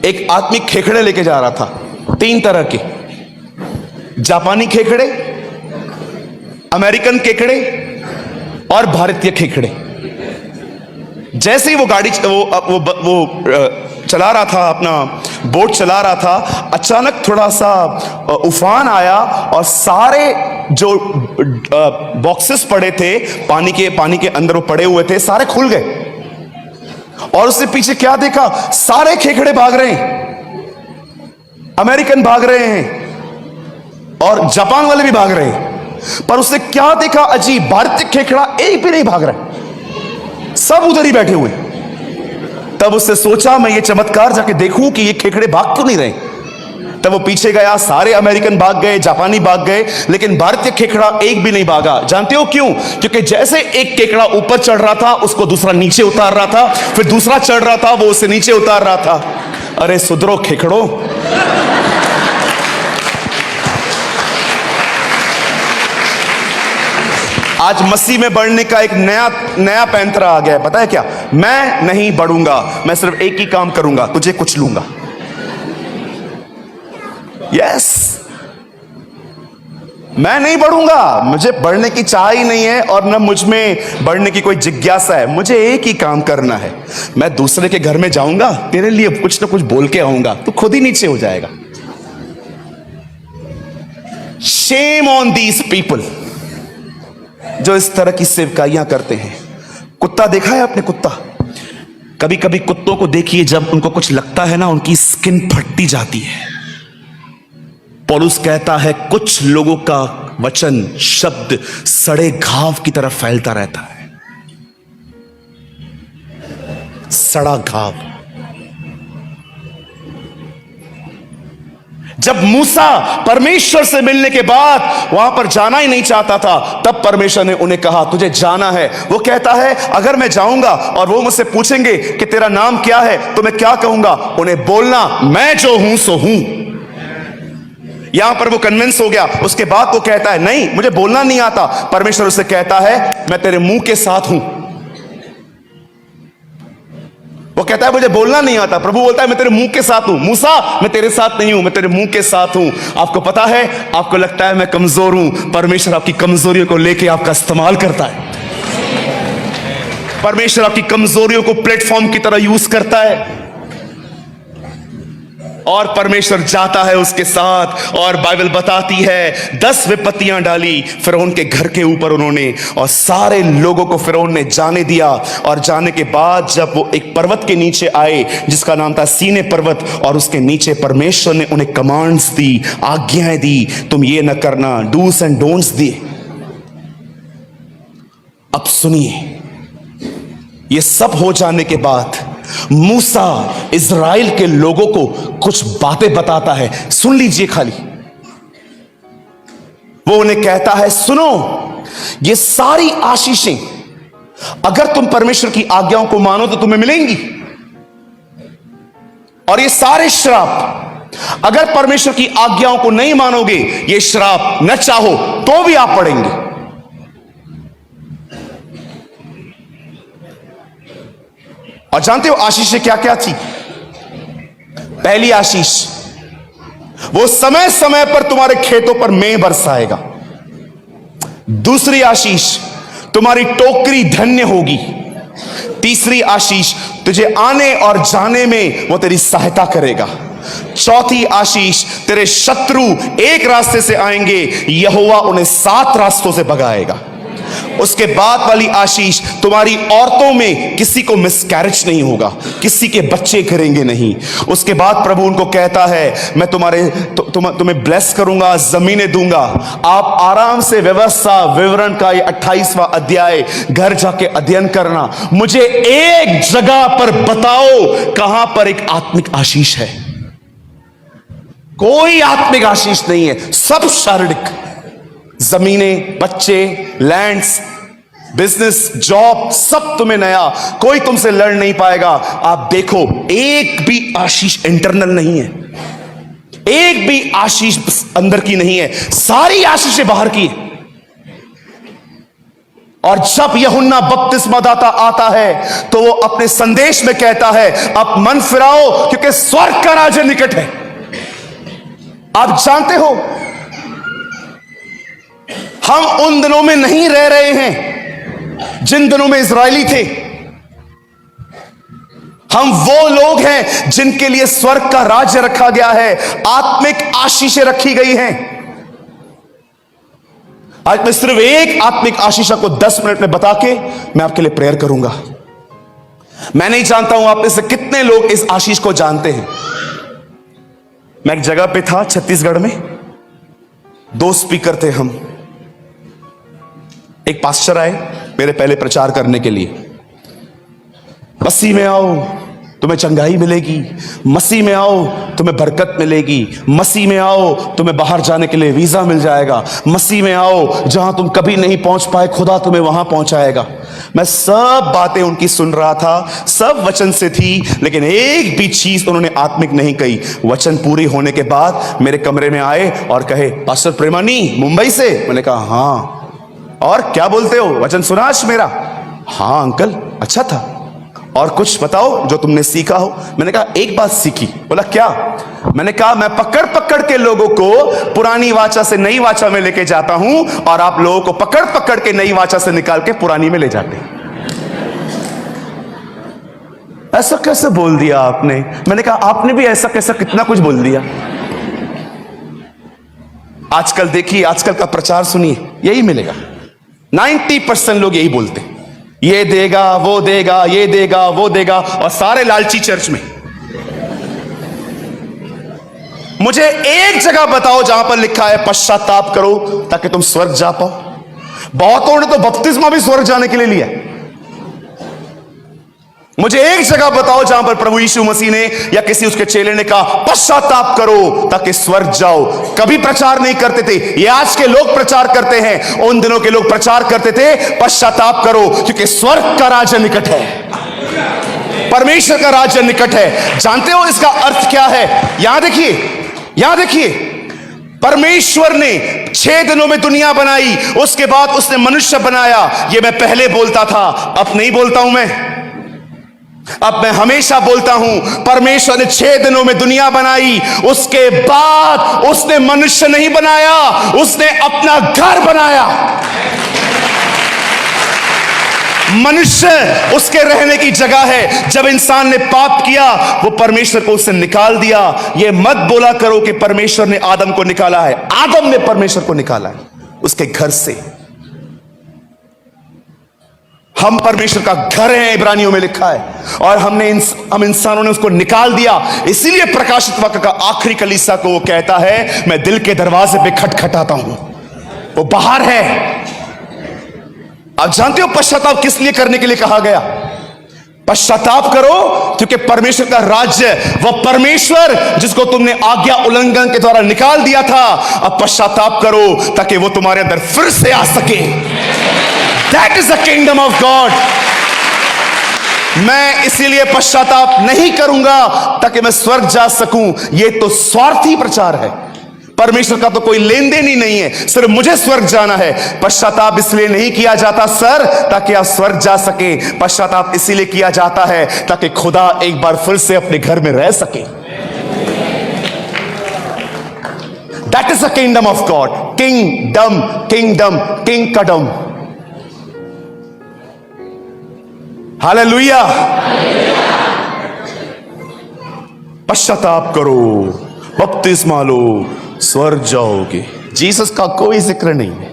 एक आदमी खेखड़े लेके जा रहा था, 3 तरह के, जापानी खेखड़े, अमेरिकन खेखड़े और भारतीय खेखड़े। जैसे ही वो गाड़ी वो चला रहा था, अपना बोट चला रहा था, अचानक थोड़ा सा उफान आया और सारे जो बॉक्सेस पड़े थे पानी के अंदर वो पड़े हुए थे, सारे खुल गए। और उससे पीछे क्या देखा? सारे खेखड़े भाग रहे हैं, अमेरिकन भाग रहे हैं और जापान वाले भी भाग रहे हैं। पर उसने क्या देखा? अजीब, भारतीय खेखड़ा एक भी नहीं भाग रहा, सब उधर ही बैठे हुए। तब उसने सोचा मैं ये चमत्कार जाके देखूं कि ये खेखड़े भाग क्यों नहीं रहे। तब वो पीछे गया, सारे अमेरिकन भाग गए, जापानी भाग गए, लेकिन भारतीय खेखड़ा एक भी नहीं भागा। जानते हो क्यों? क्योंकि जैसे एक खेखड़ा ऊपर चढ़ रहा था, उसको दूसरा नीचे उतार रहा था, फिर दूसरा चढ़ रहा था, वो उसे नीचे उतार रहा था। अरे सुधरो खेखड़ो। आज मसीह में बढ़ने का एक नया पैंतरा आ गया है। पता है क्या? मैं नहीं बढ़ूंगा, मैं सिर्फ एक ही काम करूंगा, तुझे कुछ लूंगा। यस, मैं नहीं बढ़ूंगा, मुझे बढ़ने की चाह ही नहीं है और न मुझ में बढ़ने की कोई जिज्ञासा है। मुझे एक ही काम करना है, मैं दूसरे के घर में जाऊंगा, तेरे लिए कुछ ना कुछ बोल के आऊंगा, तू खुद ही नीचे हो जाएगा। शेम ऑन दीज पीपल जो इस तरह की सेवकाइयां करते हैं। कुत्ता देखा है आपने? कुत्ता, कभी कभी कुत्तों को देखिए, जब उनको कुछ लगता है ना, उनकी स्किन फटती जाती है। पौलुस कहता है कुछ लोगों का वचन, शब्द सड़े घाव की तरह फैलता रहता है। सड़ा घाव। जब मूसा परमेश्वर से मिलने के बाद वहां पर जाना ही नहीं चाहता था, तब परमेश्वर ने उन्हें कहा तुझे जाना है। वो कहता है अगर मैं जाऊंगा और वो मुझसे पूछेंगे कि तेरा नाम क्या है, तो मैं क्या कहूंगा? उन्हें बोलना मैं जो हूं सो हूं। यहां पर वो कन्विंस हो गया। उसके बाद वो कहता है नहीं, मुझे बोलना नहीं आता। परमेश्वर उसे कहता है मैं तेरे मुंह के साथ हूं। वो कहता है मुझे बोलना नहीं आता। प्रभु बोलता है मैं तेरे मुंह के साथ हूं। मूसा मैं तेरे साथ नहीं हूं, मैं तेरे मुंह के साथ हूं। आपको पता है, आपको लगता है मैं कमजोर हूं, परमेश्वर आपकी कमजोरियों को लेकर आपका इस्तेमाल करता है। परमेश्वर आपकी कमजोरियों को प्लेटफॉर्म की तरह यूज करता है और परमेश्वर जाता है उसके साथ। और बाइबल बताती है 10 विपत्तियां डाली फिरौन के घर के ऊपर उन्होंने, और सारे लोगों को फिरौन ने जाने दिया। और जाने के बाद जब वो एक पर्वत के नीचे आए जिसका नाम था सीने पर्वत, और उसके नीचे परमेश्वर ने उन्हें कमांड्स दी, आज्ञाएं दी, तुम ये न करना, डूस एंड डोंट्स दिए। अब सुनिए, ये सब हो जाने के बाद मूसा इज़राइल के लोगों को कुछ बातें बताता है। सुन लीजिए खाली। वो उन्हें कहता है सुनो, ये सारी आशीषें अगर तुम परमेश्वर की आज्ञाओं को मानो तो तुम्हें मिलेंगी, और ये सारे श्राप अगर परमेश्वर की आज्ञाओं को नहीं मानोगे, ये श्राप न चाहो तो भी आप पड़ेंगे। और जानते हो आशीषें क्या क्या थी? पहली आशीष, वो समय समय पर तुम्हारे खेतों पर मेंह बरसाएगा। दूसरी आशीष, तुम्हारी टोकरी धन्य होगी। तीसरी आशीष, तुझे आने और जाने में वो तेरी सहायता करेगा। चौथी आशीष, तेरे शत्रु एक रास्ते से आएंगे, यहोवा उन्हें 7 रास्तों से भगाएगा। उसके बाद वाली आशीष, तुम्हारी औरतों में किसी को मिसकैरेज नहीं होगा, किसी के बच्चे करेंगे नहीं। उसके बाद प्रभु उनको कहता है मैं तुम्हें ब्लेस करूंगा, जमीनें दूंगा। आप आराम से व्यवस्था विवरण का ये 28वां अध्याय घर जाके अध्ययन करना। मुझे एक जगह पर बताओ कहां पर एक आत्मिक आशीष है। कोई आत्मिक आशीष नहीं है, सब शारीरिक। जमीनें, बच्चे, लैंड्स, बिजनेस, जॉब, सब तुम्हें नया। कोई तुमसे लड़ नहीं पाएगा। आप देखो, एक भी आशीष इंटरनल नहीं है, एक भी आशीष अंदर की नहीं है, सारी आशीषें बाहर की है। और जब यूहन्ना बपतिस्मादाता आता है तो वो अपने संदेश में कहता है अब मन फिराओ क्योंकि स्वर्ग का राज्य निकट है। आप जानते हो, हम उन दिनों में नहीं रह रहे हैं जिन दिनों में इजरायली थे। हम वो लोग हैं जिनके लिए स्वर्ग का राज्य रखा गया है, आत्मिक आशीषें रखी गई हैं। आज मैं सिर्फ एक आत्मिक आशीष को 10 मिनट में बता के मैं आपके लिए प्रेयर करूंगा। मैं नहीं जानता हूं आप में से कितने लोग इस आशीष को जानते हैं। मैं एक जगह पे था छत्तीसगढ़ में, 2 स्पीकर थे हम। एक पास्टर आए मेरे पहले प्रचार करने के लिए। मसीह में आओ तुम्हें चंगाई मिलेगी, मसीह में आओ तुम्हें बरकत मिलेगी, मसीह में आओ तुम्हें बाहर जाने के लिए वीजा मिल जाएगा, मसीह में आओ जहां तुम कभी नहीं पहुंच पाए खुदा तुम्हें वहां पहुंचाएगा। मैं सब बातें उनकी सुन रहा था, सब वचन से थी, लेकिन एक भी चीज उन्होंने आत्मिक नहीं कही। वचन पूरी होने के बाद मेरे कमरे में आए और कहे पास्टर प्रेमानी मुंबई से? मैंने कहा हाँ। और क्या बोलते हो, वचन सुना आज मेरा? हाँ अंकल, अच्छा था। और कुछ बताओ जो तुमने सीखा हो? मैंने कहा एक बात सीखी। बोला क्या? मैंने कहा मैं पकड़ पकड़ के लोगों को पुरानी वाचा से नई वाचा में लेके जाता हूं और आप लोगों को पकड़ पकड़ के नई वाचा से निकाल के पुरानी में ले जाते हैं। ऐसा कैसे बोल दिया आपने? मैंने कहा आपने भी ऐसा कैसा कितना कुछ बोल दिया। आजकल देखिए, आजकल का प्रचार सुनिए, यही मिलेगा। 90% लोग यही बोलते हैं, ये देगा वो देगा, ये देगा वो देगा, और सारे लालची चर्च में। मुझे एक जगह बताओ जहां पर लिखा है पश्चाताप करो ताकि तुम स्वर्ग जा पाओ। बहुतों ने तो बपतिस्मा भी स्वर्ग जाने के लिए लिया। मुझे एक जगह बताओ जहां पर प्रभु यीशु मसीह ने या किसी उसके चेले ने कहा पश्चाताप करो ताकि स्वर्ग जाओ। कभी प्रचार नहीं करते थे। ये आज के लोग प्रचार करते हैं, उन दिनों के लोग प्रचार करते थे पश्चाताप करो क्योंकि स्वर्ग का राज्य निकट है, परमेश्वर का राज्य निकट है। जानते हो इसका अर्थ क्या है? यहां देखिए, यहां देखिए, परमेश्वर ने 6 दिनों में दुनिया बनाई, उसके बाद उसने मनुष्य बनाया। ये मैं पहले बोलता था, अब नहीं बोलता हूं अब मैं हमेशा बोलता हूं परमेश्वर ने 6 दिनों में दुनिया बनाई, उसके बाद उसने मनुष्य नहीं बनाया, उसने अपना घर बनाया। मनुष्य उसके रहने की जगह है। जब इंसान ने पाप किया वो परमेश्वर को उससे निकाल दिया। ये मत बोला करो कि परमेश्वर ने आदम को निकाला है। आदम ने परमेश्वर को निकाला है उसके घर से। हम परमेश्वर का घर हैं, इब्रानियों में लिखा है, और हम इंसानों ने उसको निकाल दिया। इसीलिए प्रकाशित वाक्य का आखिरी कलीसिया को वो कहता है मैं दिल के दरवाजे पे खटखटाता हूं, वो बाहर है। आप जानते हो पश्चाताप किस लिए करने के लिए कहा गया? पश्चाताप करो क्योंकि परमेश्वर का राज्य, वह परमेश्वर जिसको तुमने आज्ञा उल्लंघन के द्वारा निकाल दिया था, अब पश्चाताप करो ताकि वो तुम्हारे अंदर फिर से आ सके। That is the kingdom of God। मैं इसीलिए पश्चाताप नहीं करूंगा ताकि मैं स्वर्ग जा सकूं। यह तो स्वार्थी प्रचार है। परमेश्वर का तो कोई लेन देन ही नहीं है, सिर्फ मुझे स्वर्ग जाना है। पश्चाताप इसलिए नहीं किया जाता सर ताकि आप स्वर्ग जा सके। पश्चाताप इसीलिए किया जाता है ताकि खुदा एक बार फिर से अपने घर में रह सके। That is the kingdom of God. Kingdom, kingdom, king Kadam. Hallelujah. पश्चाताप करो, बपतिस्मा लो, स्वर्ग जाओगे। जीसस का कोई जिक्र नहीं है।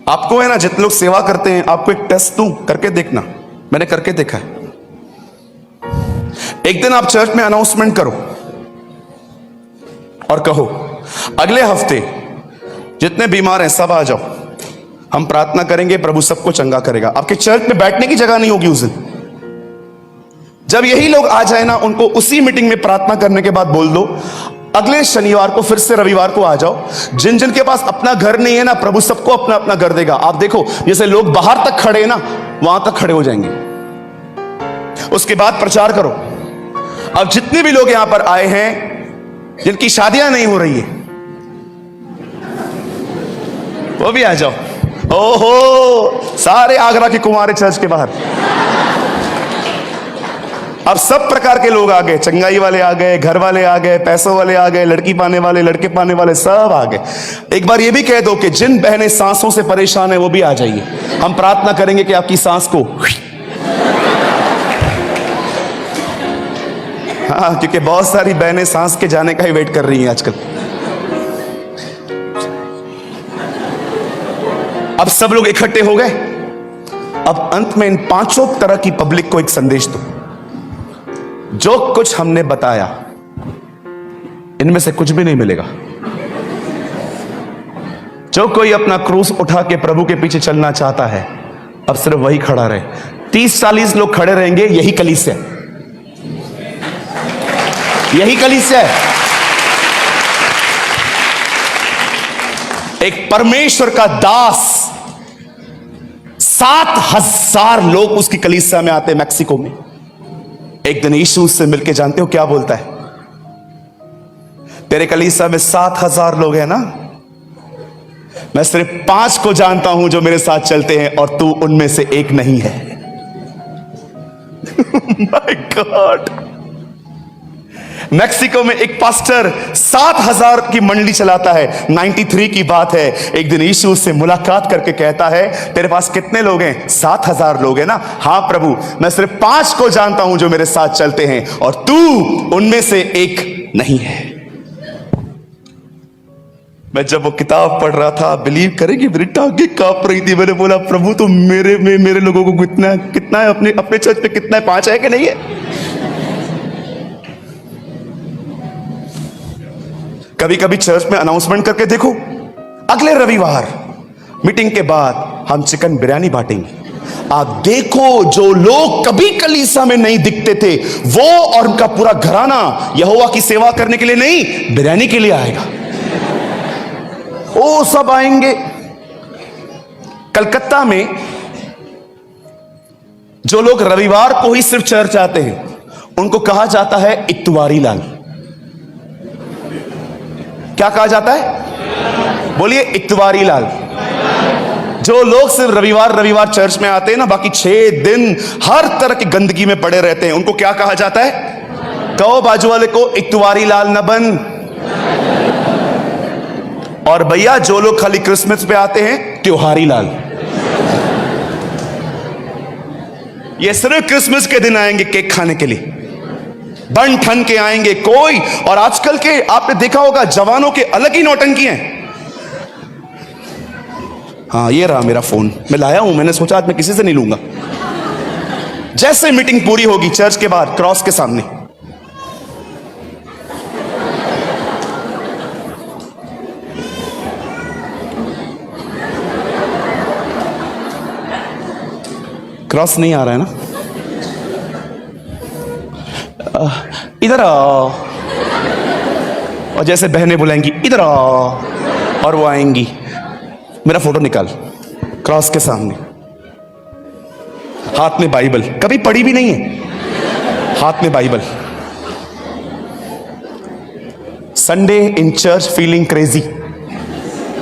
आपको है ना, जितने लोग सेवा करते हैं, आपको एक टेस्ट दूं, करके देखना। मैंने करके देखा है। एक दिन आप चर्च में अनाउंसमेंट करो और कहो अगले हफ्ते जितने बीमार हैं सब आ जाओ, हम प्रार्थना करेंगे, प्रभु सबको चंगा करेगा। आपके चर्च में बैठने की जगह नहीं होगी उस दिन। जब यही लोग आ जाए ना, उनको उसी मीटिंग में प्रार्थना करने के बाद बोल दो अगले शनिवार को फिर से रविवार को आ जाओ। जिन जिन के पास अपना घर नहीं है ना, प्रभु सबको अपना अपना घर देगा। आप देखो जैसे लोग बाहर तक खड़े हैं ना, वहां तक खड़े हो जाएंगे। उसके बाद प्रचार करो। अब जितने भी लोग यहां पर आए हैं जिनकी शादियां नहीं हो रही है, वो भी आ जाओ। ओहो, सारे आगरा के कुंवारे चर्च के बाहर। अब सब प्रकार के लोग आ गए। चंगाई वाले आ गए, घर वाले आ गए, पैसों वाले आ गए, लड़की पाने वाले, लड़के पाने वाले, सब आ गए। एक बार ये भी कह दो कि जिन बहनें सांसों से परेशान है वो भी आ जाइए। हम प्रार्थना करेंगे कि आपकी सांस को, हाँ, क्योंकि बहुत सारी बहनें सांस के जाने का ही वेट कर रही हैं आजकल। अब सब लोग इकट्ठे हो गए। अब अंत में इन 5 तरह की पब्लिक को एक संदेश दो। जो कुछ हमने बताया इनमें से कुछ भी नहीं मिलेगा। जो कोई अपना क्रूस उठा के प्रभु के पीछे चलना चाहता है, अब सिर्फ वही खड़ा रहे। 30-40 लोग खड़े रहेंगे। यही कलीसिया है, यही कलीसिया है। एक परमेश्वर का दास, 7,000 लोग उसकी कलीसिया में आते हैं मैक्सिको में। एक दिन यीशु उससे मिलके, जानते हो क्या बोलता है? तेरे कलीसिया में 7,000 लोग हैं ना, मैं सिर्फ 5 को जानता हूं जो मेरे साथ चलते हैं और तू उनमें से एक नहीं है। My God. मैक्सिको में एक पास्टर 7,000 की मंडली चलाता है। 93 की बात है। एक दिन यीशु उससे मुलाकात करके कहता है तेरे पास कितने लोग हैं? 7,000 लोग हैं ना। हाँ प्रभु, मैं सिर्फ 5 को जानता हूं जो मेरे साथ चलते हैं और तू उनमें से एक नहीं है। मैं जब वो किताब पढ़ रहा था, बिलीव करेंगे मेरी टांगे कांप रही थी। मैंने बोला प्रभु तो मेरे लोगों को कितना है, अपने चर्च पे कितना है? 5 है कि नहीं है? कभी कभी चर्च में अनाउंसमेंट करके देखो, अगले रविवार मीटिंग के बाद हम चिकन बिरयानी बांटेंगे। आप देखो, जो लोग कभी कलीसिया में नहीं दिखते थे, वो और उनका पूरा घराना यहोवा की सेवा करने के लिए नहीं, बिरयानी के लिए आएगा। ओ सब आएंगे। कलकत्ता में जो लोग रविवार को ही सिर्फ चर्च आते हैं, उनको कहा जाता है इतवारी लाल। क्या कहा जाता है? बोलिए, इतवारी लाल। जो लोग सिर्फ रविवार रविवार चर्च में आते हैं ना, बाकी 6 दिन हर तरह की गंदगी में पड़े रहते हैं, उनको क्या कहा जाता है? कहो बाजू वाले को, इतवारी लाल न बन। और भैया जो लोग खाली क्रिसमस पे आते हैं, त्योहारी लाल। ये सिर्फ क्रिसमस के दिन आएंगे केक खाने के लिए, बन ठन के आएंगे कोई। और आजकल के आपने देखा होगा, जवानों के अलग ही नौटंकी हैं। हाँ, ये रहा मेरा फोन, मैं लाया हूं, मैंने सोचा आज मैं किसी से नहीं लूंगा। जैसे मीटिंग पूरी होगी चर्च के बाहर क्रॉस के सामने, क्रॉस नहीं आ रहा है ना, इधर आओ। और जैसे बहनें बुलाएंगी इधर आओ, और वो आएंगी, मेरा फोटो निकाल, क्रॉस के सामने, हाथ में बाइबल, कभी पढ़ी भी नहीं है, हाथ में Bible. Sunday in church feeling crazy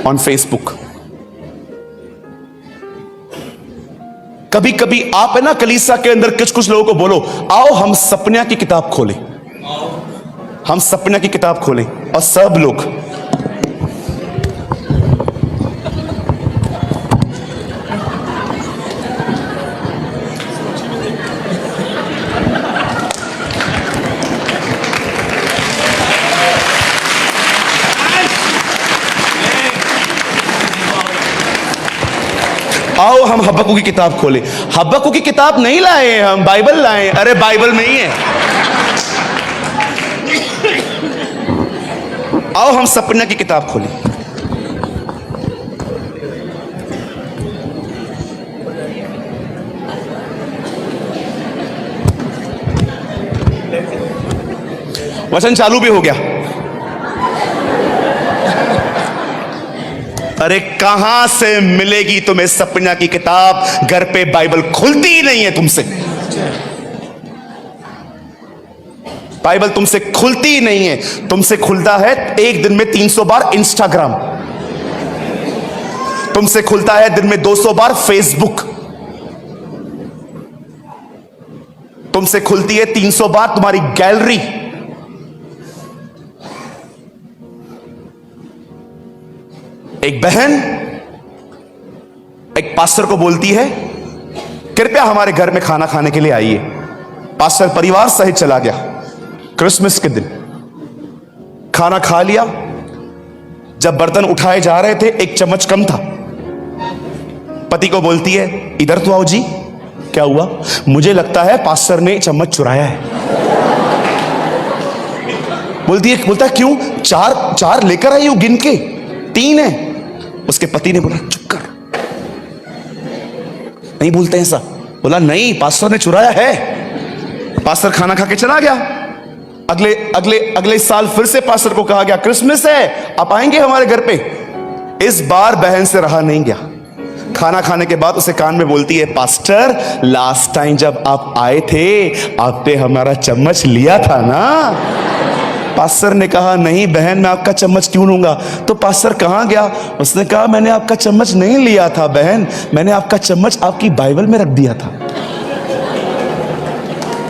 on Facebook. कभी कभी आप है ना कलीसिया के अंदर कुछ लोगों को बोलो, आओ हम सपना की किताब खोलें, हम सपना की किताब खोलें, और सब लोग आओ हम हब्बकू की किताब खोले। हब्बकू की किताब नहीं लाए, हम बाइबल लाए। अरे बाइबल में ही है। आओ हम सपना की किताब खोले। वचन चालू भी हो गया। अरे कहां से मिलेगी तुम्हें सपना की किताब? घर पे बाइबल खुलती ही नहीं है तुमसे, बाइबल तुमसे खुलती ही नहीं है। तुमसे खुलता है एक दिन में 300 बार इंस्टाग्राम, तुमसे खुलता है दिन में 200 बार फेसबुक, तुमसे खुलती है 300 बार तुम्हारी गैलरी। एक बहन एक पास्टर को बोलती है, कृपया हमारे घर में खाना खाने के लिए आइए। पास्टर परिवार सहित चला गया। क्रिसमस के दिन खाना खा लिया। जब बर्तन उठाए जा रहे थे, एक चम्मच कम था। पति को बोलती है, इधर तो आओ जी। क्या हुआ? मुझे लगता है पास्टर ने चम्मच चुराया है। बोलता है क्यों? चार लेकर आई हूं, गिन के 3 है। उसके पति ने बोला, चुप कर, नहीं बोलते ऐसा। बोला, नहीं, पास्टर ने चुराया है। पास्टर खाना खा के चला गया। अगले साल फिर से पास्टर को कहा गया, क्रिसमस है, आप आएंगे हमारे घर पे। इस बार बहन से रहा नहीं गया। खाना खाने के बाद उसे कान में बोलती है, पास्टर लास्ट टाइम जब आप आए थे, आपने हमारा चम्मच लिया था ना। पास्टर ने कहा, नहीं बहन, मैं आपका चम्मच क्यों लूंगा? तो पास्टर कहां गया? उसने कहा, मैंने आपका चम्मच नहीं लिया था बहन, मैंने आपका चम्मच आपकी बाइबल में रख दिया था।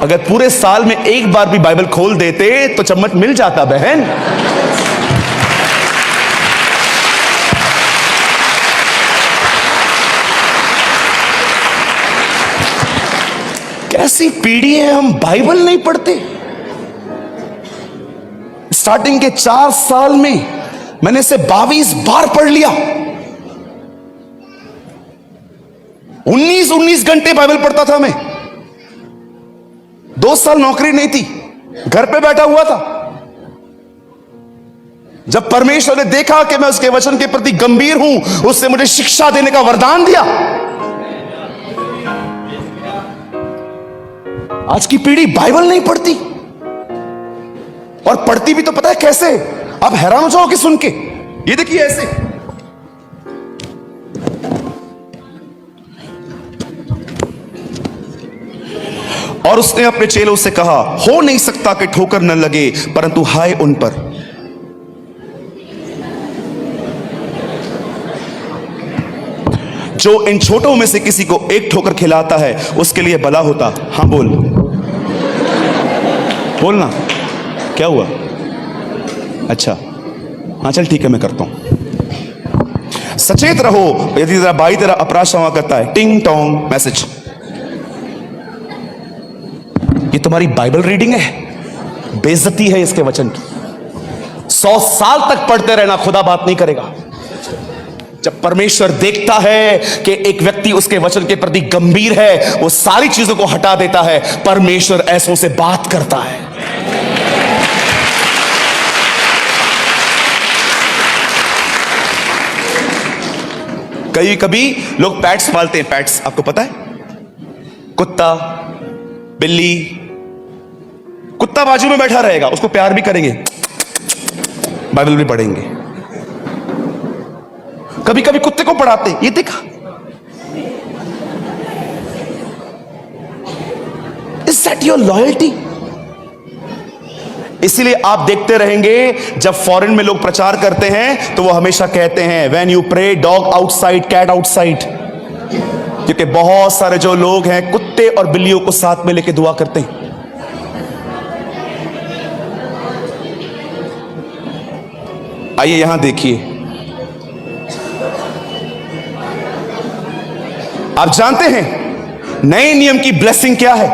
अगर पूरे साल में एक बार भी बाइबल खोल देते तो चम्मच मिल जाता बहन। कैसी पीढ़ी है, हम बाइबल नहीं पढ़ते। स्टार्टिंग के 4 साल में मैंने इसे 22 बार पढ़ लिया। 19 घंटे बाइबल पढ़ता था मैं। 2 साल नौकरी नहीं थी, घर पे बैठा हुआ था। जब परमेश्वर ने देखा कि मैं उसके वचन के प्रति गंभीर हूं, उससे मुझे शिक्षा देने का वरदान दिया। आज की पीढ़ी बाइबल नहीं पढ़ती, और पढ़ती भी तो पता है कैसे? आप हैरान हो जाओगे सुन के। ये देखिए ऐसे, और उसने अपने चेलों से कहा, हो नहीं सकता कि ठोकर न लगे, परंतु हाय उन पर जो इन छोटों में से किसी को एक ठोकर खिलाता है, उसके लिए भला होता। हां बोल, बोलना क्या हुआ? अच्छा हाँ चल ठीक है, मैं करता हूं। सचेत रहो, यदि तेरा भाई तेरा अपराध क्षमा करता है, टिंग टोंग मैसेज। ये तुम्हारी बाइबल रीडिंग है, बेइज्जती है इसके वचन की। 100 साल तक पढ़ते रहना, खुदा बात नहीं करेगा। जब परमेश्वर देखता है कि एक व्यक्ति उसके वचन के प्रति गंभीर है, वो सारी चीजों को हटा देता है। परमेश्वर ऐसों से बात करता है। कभी कभी लोग पैट्स पालते हैं। पैट्स आपको पता है? कुत्ता, बिल्ली। कुत्ता बाजू में बैठा रहेगा, उसको प्यार भी करेंगे, बाइबल भी पढ़ेंगे। कभी कभी कुत्ते को पढ़ाते, ये देखा, इज दैट योर लॉयल्टी? इसीलिए आप देखते रहेंगे जब फॉरेन में लोग प्रचार करते हैं तो वो हमेशा कहते हैं, when you pray dog outside cat outside. क्योंकि बहुत सारे जो लोग हैं कुत्ते और बिल्लियों को साथ में लेके दुआ करते हैं। आइए यहां देखिए, आप जानते हैं नए नियम की ब्लेसिंग क्या है?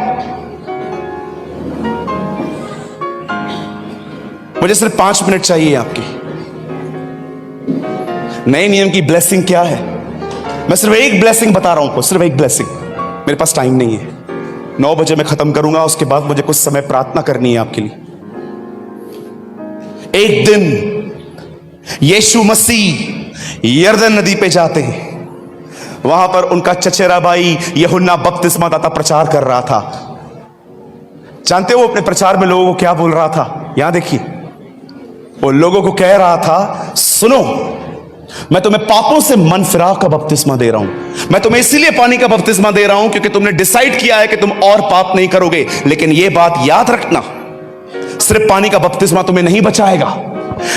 मुझे सिर्फ 5 मिनट चाहिए आपकी। नए नियम की ब्लेसिंग क्या है? मैं सिर्फ एक ब्लेसिंग बता रहा हूं, सिर्फ एक ब्लेसिंग। मेरे पास टाइम नहीं है, 9 बजे मैं खत्म करूंगा, उसके बाद मुझे कुछ समय प्रार्थना करनी है आपके लिए। एक दिन यीशु मसीह यरदन नदी पे जाते हैं। वहां पर उनका चचेरा भाई यूहन्ना बपतिस्मा दाता प्रचार कर रहा था। जानते हो वो अपने प्रचार में लोगों को क्या बोल रहा था? यहां देखिए, वो लोगों को कह रहा था, सुनो, मैं तुम्हें पापों से मन फिराव का बपतिस्मा दे रहा हूं। मैं तुम्हें इसीलिए पानी का बपतिस्मा दे रहा हूं क्योंकि तुमने डिसाइड किया है कि तुम और पाप नहीं करोगे। लेकिन यह बात याद रखना, सिर्फ पानी का बपतिस्मा तुम्हें नहीं बचाएगा।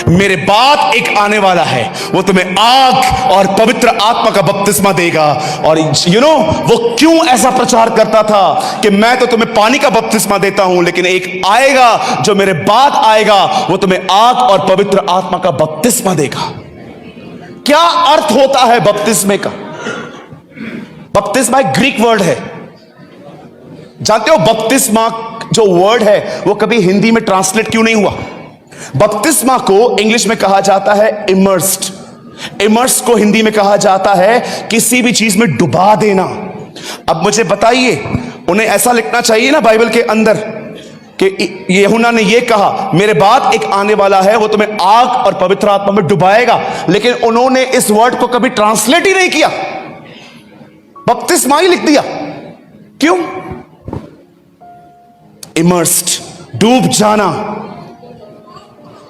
मेरे बाद एक आने वाला है, वो तुम्हें आग और पवित्र आत्मा का बपतिस्मा देगा। और वो क्यों ऐसा प्रचार करता था कि मैं तो तुम्हें पानी का बपतिस्मा देता हूं, लेकिन एक आएगा जो मेरे बाद आएगा, वो तुम्हें आग और पवित्र आत्मा का बपतिस्मा देगा। क्या अर्थ होता है बपतिस्मे का? बपतिस्मा एक ग्रीक वर्ड है। जानते हो बपतिस्मा जो वर्ड है वो कभी हिंदी में ट्रांसलेट क्यों नहीं हुआ? बपतिस्मा को इंग्लिश में कहा जाता है इमर्स्ड। इमर्स्ड को हिंदी में कहा जाता है किसी भी चीज में डुबा देना। अब मुझे बताइए, उन्हें ऐसा लिखना चाहिए ना बाइबल के अंदर कि यूहन्ना ने यह कहा, मेरे बाद एक आने वाला है, वो तुम्हें आग और पवित्र आत्मा में डुबाएगा। लेकिन उन्होंने इस वर्ड को कभी ट्रांसलेट ही नहीं किया, बपतिस्मा ही लिख दिया। क्यों? इमर्स्ड, डूब जाना।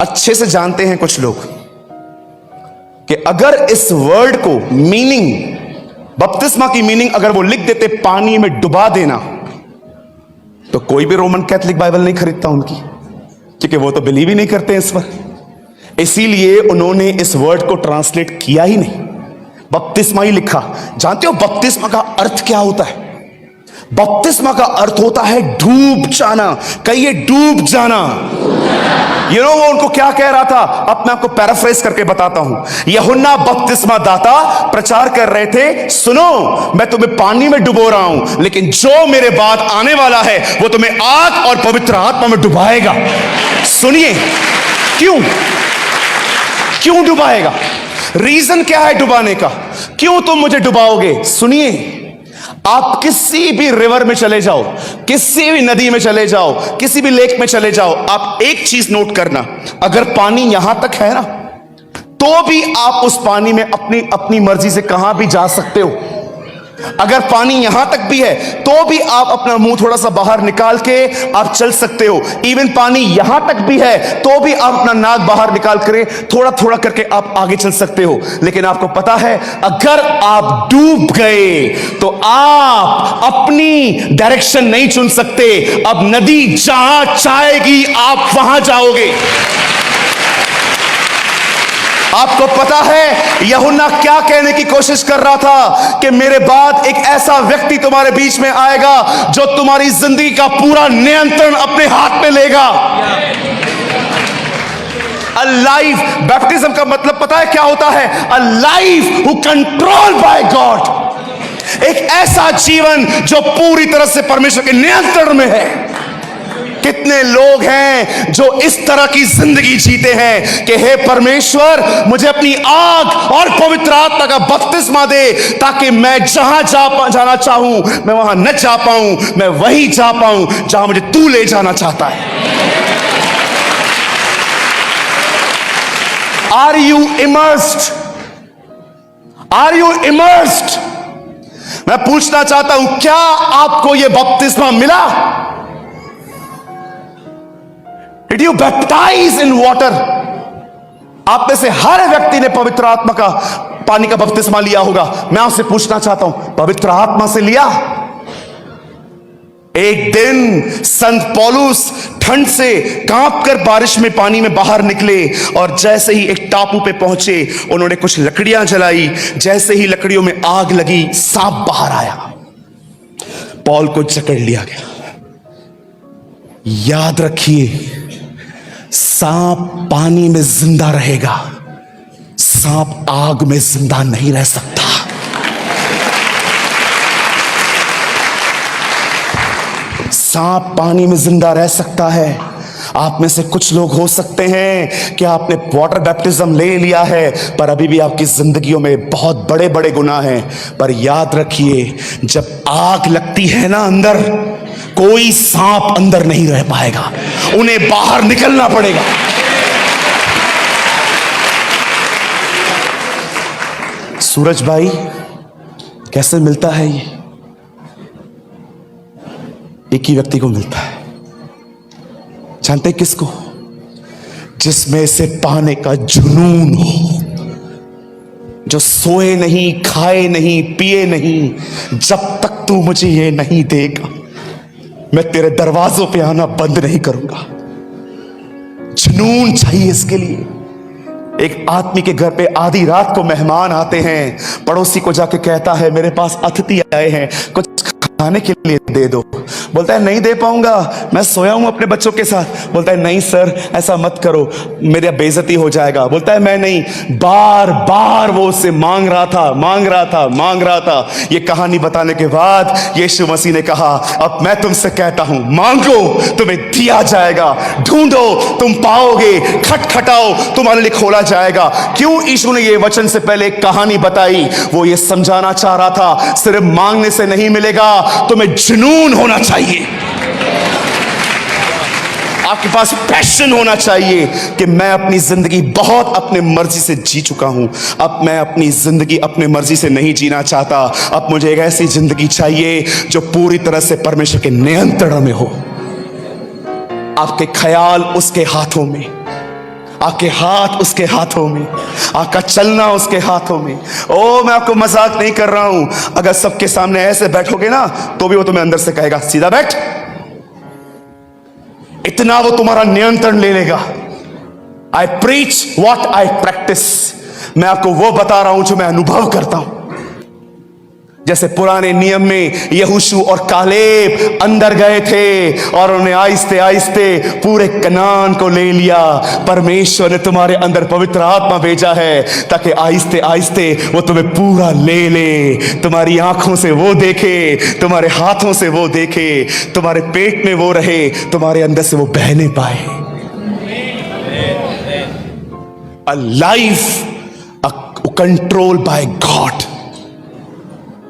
अच्छे से जानते हैं कुछ लोग कि अगर इस वर्ड को मीनिंग, बपतिस्मा की मीनिंग अगर वो लिख देते पानी में डुबा देना, तो कोई भी रोमन कैथोलिक बाइबल नहीं खरीदता उनकी, क्योंकि वो तो बिलीव ही नहीं करते इस पर। इसीलिए उन्होंने इस वर्ड को ट्रांसलेट किया ही नहीं, बपतिस्मा ही लिखा। जानते हो बपतिस्मा का अर्थ क्या होता है? बपतिस्मा का अर्थ होता है डूब जाना। कहिए डूब जाना। वो उनको क्या कह रहा था? अब मैं आपको पैराफ्रेज करके बताता हूं। यूहन्ना बपतिस्मा दाता प्रचार कर रहे थे, सुनो, मैं तुम्हें पानी में डुबो रहा हूं, लेकिन जो मेरे बाद आने वाला है वो तुम्हें आग और पवित्र आत्मा में डुबाएगा। सुनिए, क्यों डुबाएगा? रीजन क्या है डुबाने का? क्यों तुम मुझे डुबाओगे? सुनिए, आप किसी भी रिवर में चले जाओ, किसी भी नदी में चले जाओ, किसी भी लेक में चले जाओ, आप एक चीज नोट करना, अगर पानी यहां तक है ना, तो भी आप उस पानी में अपनी मर्जी से कहां भी जा सकते हो। अगर पानी यहां तक भी है तो भी आप अपना मुंह थोड़ा सा बाहर निकाल के आप चल सकते हो। इवन पानी यहां तक भी है तो भी आप अपना नाक बाहर निकाल कर थोड़ा थोड़ा करके आप आगे चल सकते हो। लेकिन आपको पता है, अगर आप डूब गए तो आप अपनी डायरेक्शन नहीं चुन सकते। अब नदी जहां चाहेगी आप वहां जाओगे। आपको पता है यूहन्ना क्या कहने की कोशिश कर रहा था कि मेरे बाद एक ऐसा व्यक्ति तुम्हारे बीच में आएगा जो तुम्हारी जिंदगी का पूरा नियंत्रण अपने हाथ में लेगा। अ लाइफ, बैप्टिज्म का मतलब पता है क्या होता है? A life who control by God. एक ऐसा जीवन जो पूरी तरह से परमेश्वर के नियंत्रण में है। कितने लोग हैं जो इस तरह की जिंदगी जीते हैं कि हे परमेश्वर, मुझे अपनी आग और पवित्र आत्मा का बपतिस्मा दे ताकि मैं जहां जाना चाहूं मैं वहां न जा पाऊं, मैं वहीं जा पाऊं जहां मुझे तू ले जाना चाहता है। Are you immersed? Are you immersed? मैं पूछना चाहता हूं, क्या आपको यह बपतिस्मा मिला? Did you baptize in water? आप में से हर व्यक्ति ने पवित्र आत्मा का पानी का बपतिस्मा लिया होगा। मैं आपसे पूछना चाहता हूं, पवित्र आत्मा से लिया? एक दिन संत पौलुस ठंड से कांपकर बारिश में पानी में बाहर निकले और जैसे ही एक टापू पे पहुंचे उन्होंने कुछ लकड़ियां जलाई। जैसे ही लकड़ियों में आग लगी, सांप बाहर आया, पौल को जकड़ लिया गया। याद रखिए, सांप पानी में जिंदा रहेगा, सांप आग में जिंदा नहीं रह सकता। सांप पानी में जिंदा रह सकता है। आप में से कुछ लोग हो सकते हैं कि आपने वाटर बैप्टिज्म ले लिया है, पर अभी भी आपकी जिंदगियों में बहुत बड़े बड़े गुनाह हैं। पर याद रखिए, जब आग लगती है ना अंदर, कोई सांप अंदर नहीं रह पाएगा, उन्हें बाहर निकलना पड़ेगा। सूरज भाई, कैसे मिलता है ये? एक ही व्यक्ति को मिलता है। जानते किसको? जिसमें से पाने का जुनून हो, जो सोए नहीं, खाए नहीं, पिए नहीं, जब तक तू मुझे ये नहीं देगा मैं तेरे दरवाजों पे आना बंद नहीं करूंगा। जुनून चाहिए इसके लिए। एक आदमी के घर पे आधी रात को मेहमान आते हैं, पड़ोसी को जाके कहता है मेरे पास अतिथि आए हैं, कुछ खाने के लिए दे दो। बोलता है नहीं दे पाऊंगा, मैं सोया हूं अपने बच्चों के साथ। बोलता है नहीं सर, ऐसा मत करो, मेरी बेइज्जती हो जाएगा। बोलता है मैं नहीं। बार बार वो उससे मांग रहा था। ये कहानी बताने के बाद यीशु मसीह ने कहा, अब मैं तुमसे कहता हूं, मांगो तुम्हें दिया जाएगा, ढूंढो तुम पाओगे, खटखटाओ तुम्हारे लिए खोला जाएगा। क्यों यीशु ने ये वचन से पहले एक कहानी बताई? वो ये समझाना चाह रहा था, सिर्फ मांगने से नहीं मिलेगा, तुम्हें जुनून होना चाहिए। आपके पास पैशन होना चाहिए कि मैं अपनी जिंदगी बहुत अपने मर्जी से जी चुका हूं, अब मैं अपनी जिंदगी अपने मर्जी से नहीं जीना चाहता। अब मुझे एक ऐसी जिंदगी चाहिए जो पूरी तरह से परमेश्वर के नियंत्रण में हो। आपके ख्याल उसके हाथों में, आपके हाथ उसके हाथों में, आपका चलना उसके हाथों में। ओ, मैं आपको मजाक नहीं कर रहा हूं। अगर सबके सामने ऐसे बैठोगे ना तो भी वो तुम्हें अंदर से कहेगा सीधा बैठ। इतना वो तुम्हारा नियंत्रण ले लेगा। आई प्रीच व्हाट आई प्रैक्टिस। मैं आपको वो बता रहा हूं जो मैं अनुभव करता हूं। जैसे पुराने नियम में यहोशू और कालेब अंदर गए थे और उन्हें आहिस्ते आहिस्ते पूरे कनान को ले लिया। परमेश्वर ने तुम्हारे अंदर पवित्र आत्मा भेजा है ताकि आहिस्ते आहिस्ते वो तुम्हें पूरा ले ले। तुम्हारी आंखों से वो देखे, तुम्हारे हाथों से वो देखे, तुम्हारे पेट में वो रहे, तुम्हारे अंदर से वो बहने पाए। A life control by God,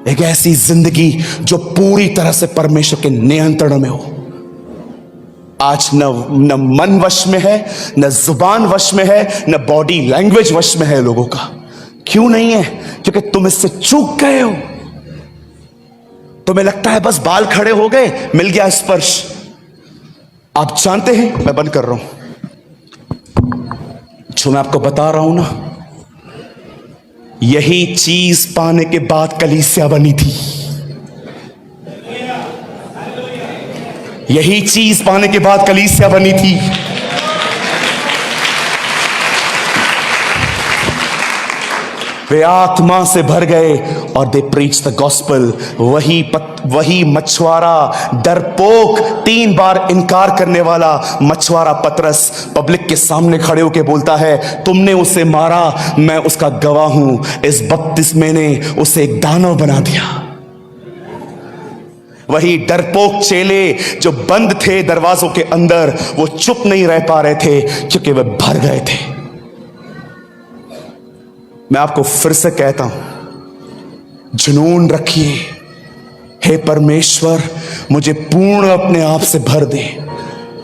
एक ऐसी जिंदगी जो पूरी तरह से परमेश्वर के नियंत्रण में हो। आज न मन वश में है, न जुबान वश में है, न बॉडी लैंग्वेज वश में है लोगों का। क्यों नहीं है? क्योंकि तुम इससे चूक गए हो। तुम्हें लगता है बस बाल खड़े हो गए, मिल गया स्पर्श। आप जानते हैं, मैं बंद कर रहा हूं, जो मैं आपको बता रहा हूं ना, यही चीज पाने के बाद कलीसिया बनी थी। यही चीज पाने के बाद कलीसिया बनी थी। वे आत्मा से भर गए और दे प्रीच द गॉस्पेल। वही मछुआरा, डरपोक, 3 बार इनकार करने वाला मछुआरा पतरस पब्लिक के सामने खड़े होकर बोलता है, तुमने उसे मारा, मैं उसका गवाह हूं, इस बपतिस्मे ने उसे एक दानव बना दिया। वही डरपोक चेले जो बंद थे दरवाजों के अंदर, वो चुप नहीं रह पा रहे थे क्योंकि वे भर गए थे। मैं आपको फिर से कहता हूं, जुनून रखिए, हे परमेश्वर मुझे पूर्ण अपने आप से भर दे,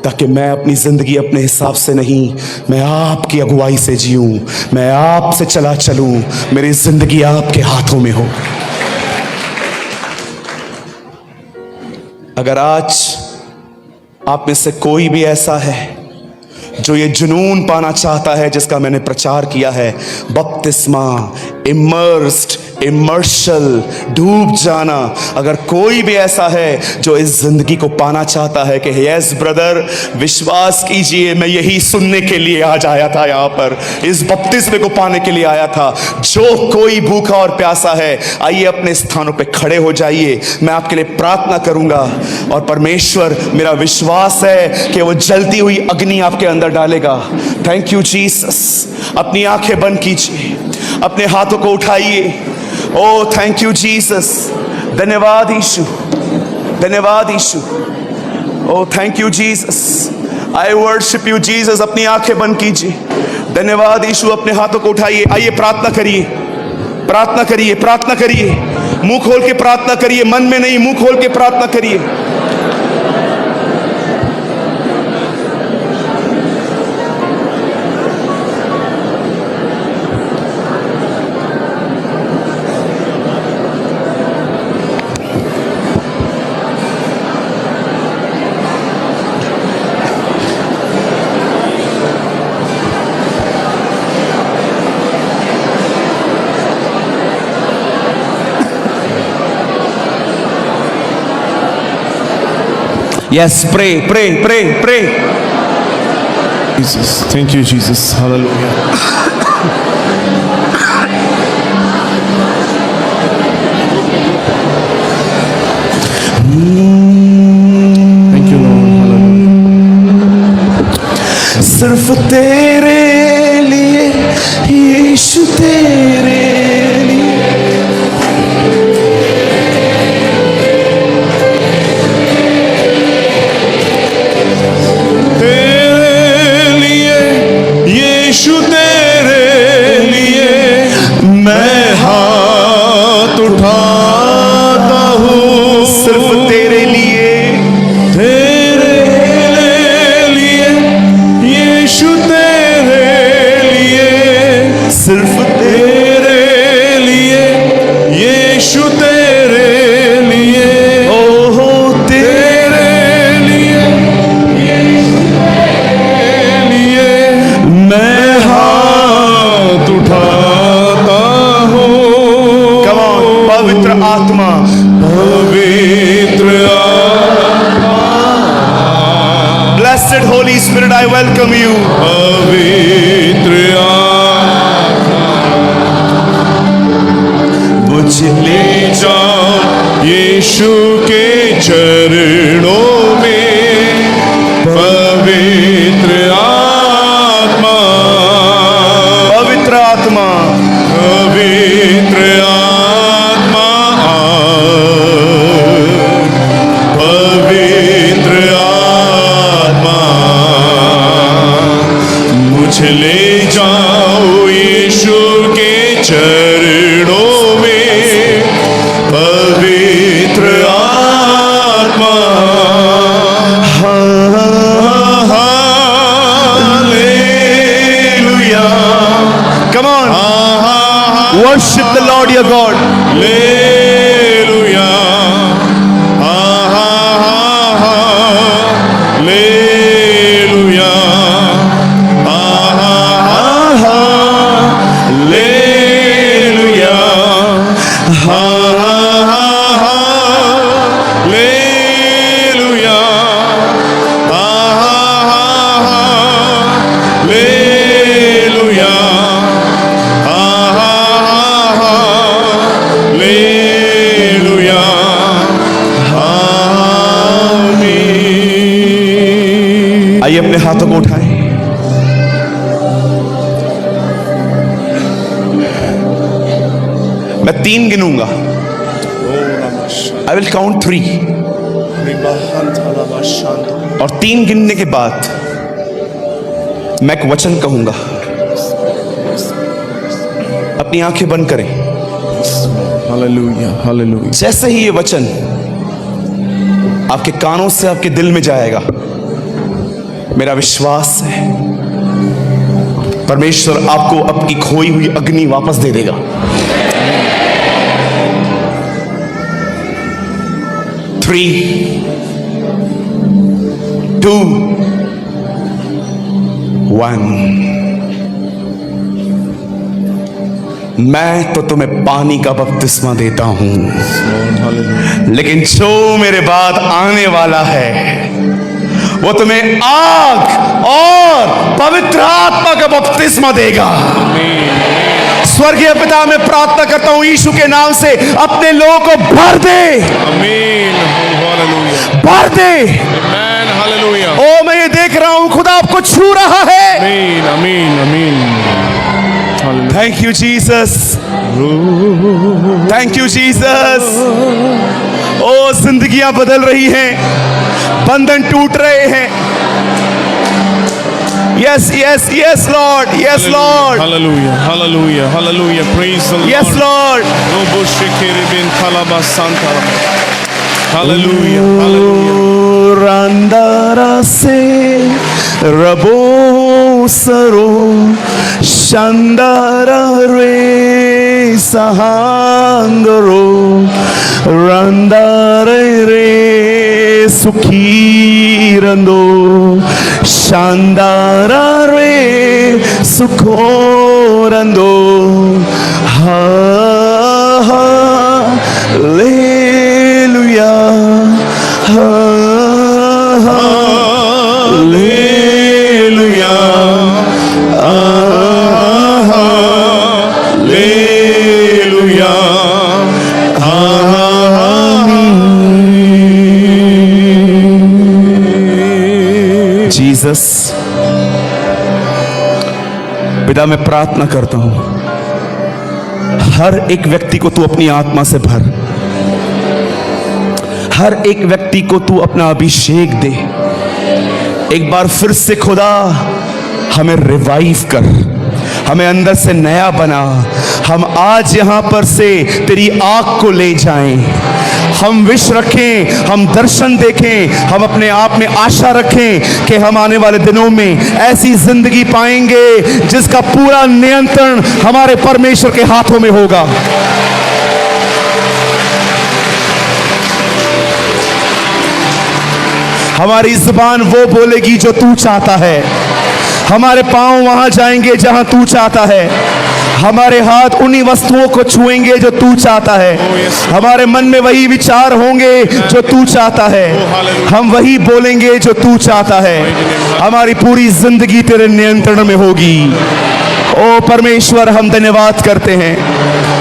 ताकि मैं अपनी जिंदगी अपने हिसाब से नहीं, मैं आपकी अगुवाई से जीऊं, मैं आपसे चला चलूं, मेरी जिंदगी आपके हाथों में हो। अगर आज आप में से कोई भी ऐसा है जो ये जुनून पाना चाहता है जिसका मैंने प्रचार किया है, बपतिस्मा, इमर्स्ड, इमर्शल, डूब जाना, अगर कोई भी ऐसा है जो इस जिंदगी को पाना चाहता है कि यस ब्रदर, विश्वास कीजिए, मैं यही सुनने के लिए आज आया था, यहां पर इस बपतिस्मे को पाने के लिए आया था। जो कोई भूखा और प्यासा है, आइए अपने स्थानों पे खड़े हो जाइए, मैं आपके लिए प्रार्थना करूंगा और परमेश्वर, मेरा विश्वास है कि वो जलती हुई अग्नि आपके अंदर डालेगा। Thank you Jesus. अपनी आंखें बंद कीजिए, अपने हाथों को उठाइए। Oh thank you Jesus. धन्यवाद यीशु, धन्यवाद Yeshu. Oh thank you Jesus, I worship you Jesus. अपनी आंखें बंद कीजिए। धन्यवाद यीशु। अपने हाथों को उठाइए, आइए प्रार्थना करिए, प्रार्थना करिए, प्रार्थना करिए, मुंह खोल के प्रार्थना करिए, मन में नहीं, मुंह खोल के प्रार्थना करिए। Yes, pray, pray, pray, pray. Jesus, thank you, Jesus. Hallelujah. Thank you, Lord. Hallelujah. सिर्फ तेरे लिए यीशु, तेरे यीशु, तेरे लिए मैं हाथ उठाता हूँ। सिर्फ तेरे लिए, तेरे लिए यीशु, तेरे लिए, सिर्फ तेरे लिए यीशु, तेरे लिए, ओहो तेरे लिए, यीशु, तेरे लिए मैं हाथ उठाता हूँ। Come on, पवित्र आत्मा, पवित्र आत्मा, Blessed Holy Spirit, I welcome you. पवित्र आत्मा, मुझे ले जाओ यीशु के चरणों में। पवित्र आत्मा, पवित्र आत्मा, पवित्र आत्मा, पवित्र आत्मा, मुझे ले जाओ यीशु के चरणों में। पवित्र आत्मा, hallelujah. Come on, worship the Lord your God. Hallelujah. Hallelujah, hallelujah, hallelujah, आमीन। आइए अपने हाथों को उठाएं। मैं 3 गिनूंगा। आई विल काउंट 3 और 3 गिनने के बाद मैं एक वचन कहूंगा। अपनी आंखें बंद करें। Hallelujah, hallelujah. जैसे ही ये वचन आपके कानों से आपके दिल में जाएगा, मेरा विश्वास है परमेश्वर आपको आपकी खोई हुई अग्नि वापस दे देगा। 3, 2, 1। मैं तो तुम्हें पानी का बपतिस्मा देता हूं, लेकिन जो मेरे बाद आने वाला है वो तुम्हें आग और पवित्र आत्मा का बपतिस्मा देगा। स्वर्गीय पिता, मैं प्रार्थना करता हूं यीशु के नाम से अपने लोगों को भर दे, आमीन, हालेलुया, भर दे। आमीन, हालेलुया, ओ मैं ये देख रहा हूं खुदा आपको छू रहा है। Amen, amen, amen. Thank you Jesus, thank you Jesus. Oh जिंदगियां बदल रही हैं, बंधन टूट रहे हैं। Yes yes yes Lord, yes Lord, hallelujah, hallelujah, hallelujah, praise the Lord. Yes Lord. रोबो शेकेरे बिन थालाबा सांता, हालेलुया, हालेलुया। रंदारा से रबो सरो शानदारा रे सहांगरो रंदारे रे सुखी रंदो शानदारा रे सुखो रंदो। हालेलुया, हालेलुया, हालेलुया, आमीन। जीसस, पिता मैं प्रार्थना करता हूं हर एक व्यक्ति को तू अपनी आत्मा से भर, हर एक व्यक्ति को तू अपना अभिषेक दे। एक बार फिर से खुदा हमें रिवाइव कर, हमें अंदर से नया बना। हम आज यहां पर से तेरी आग को ले जाएं, हम विश रखें, हम दर्शन देखें, हम अपने आप में आशा रखें कि हम आने वाले दिनों में ऐसी जिंदगी पाएंगे जिसका पूरा नियंत्रण हमारे परमेश्वर के हाथों में होगा। हमारी जुबान वो बोलेगी जो तू चाहता है, हमारे पांव वहां जाएंगे जहां तू चाहता है, हमारे हाथ उन्हीं वस्तुओं को छुएंगे जो तू चाहता है, हमारे मन में वही विचार होंगे जो तू चाहता है, हम वही बोलेंगे जो तू चाहता है। हमारी पूरी जिंदगी तेरे नियंत्रण में होगी। ओ परमेश्वर, हम धन्यवाद करते हैं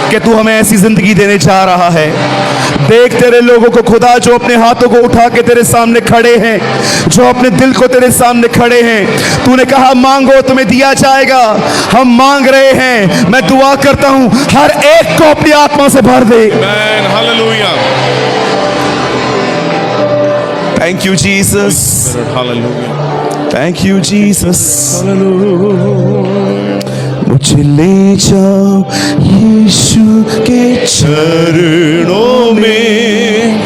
कि तू हमें ऐसी जिंदगी देने जा रहा है। देख तेरे लोगों को खुदा जो अपने हाथों को उठा के तेरे सामने खड़े हैं, जो अपने दिल को तेरे सामने खड़े हैं। तूने कहा मांगो तुम्हें दिया जाएगा, हम मांग रहे हैं। मैं दुआ करता हूं हर एक को अपनी आत्मा से भर दे। आमीन, hallelujah. Thank you Jesus, hallelujah, thank you Jesus. मुझे ले जाओ यीशु के चरणों में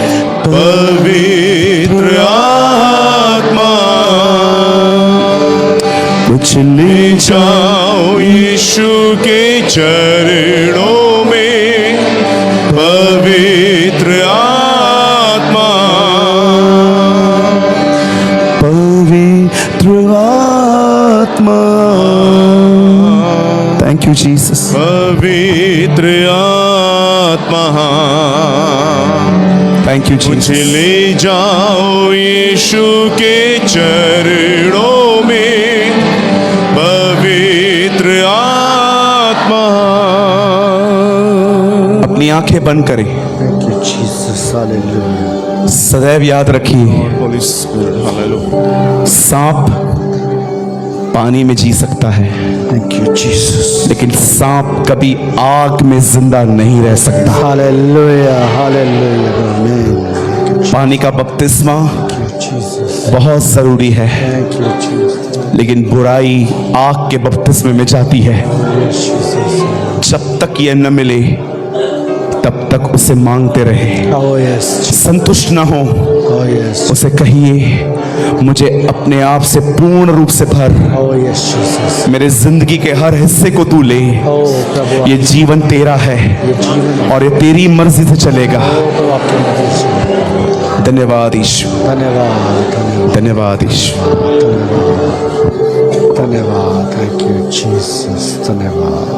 पवित्र आत्मा, मुझे ले जाओ यीशु के चरणों में पवित्र आत्मा, पवित्र आत्मा। थैंक थैंक यू जीसस, पवित्र आत्मा थैंक यू मुझे जीसस। ले जाओ यीशु के चरणों में, पवित्र आत्मा। अपनी आंखें बंद करें, Thank you, Jesus. Hallelujah. सदैव याद रखिए Holy Spirit, hallelujah. सांप पानी में जी सकता है, Thank you, Jesus. लेकिन सांप कभी आग में जिंदा नहीं रह सकता। Hallelujah. Hallelujah. Amen. पानी का बपतिस्मा Thank you, Jesus. बहुत जरूरी है, Thank you, Jesus. लेकिन बुराई आग के बपतिस्मे में जाती है। Yes, Jesus. जब तक यह न मिले तब तक उसे मांगते रहे, Oh, yes. संतुष्ट ना हो। Oh, yes. उसे कहिए मुझे अपने आप से पूर्ण रूप से भर, Oh, yes, Jesus. मेरे जिंदगी के हर हिस्से को तू ले। Oh, प्रभु ये जीवन तेरा है ये जीवन और ये तेरी मर्जी से चलेगा। प्रभु आपके मर्जी से। धन्यवाद ईशु, धन्यवाद धन्यवाद धन्यवाद ईशु। धन्यवाद। Thank you Jesus. धन्यवाद।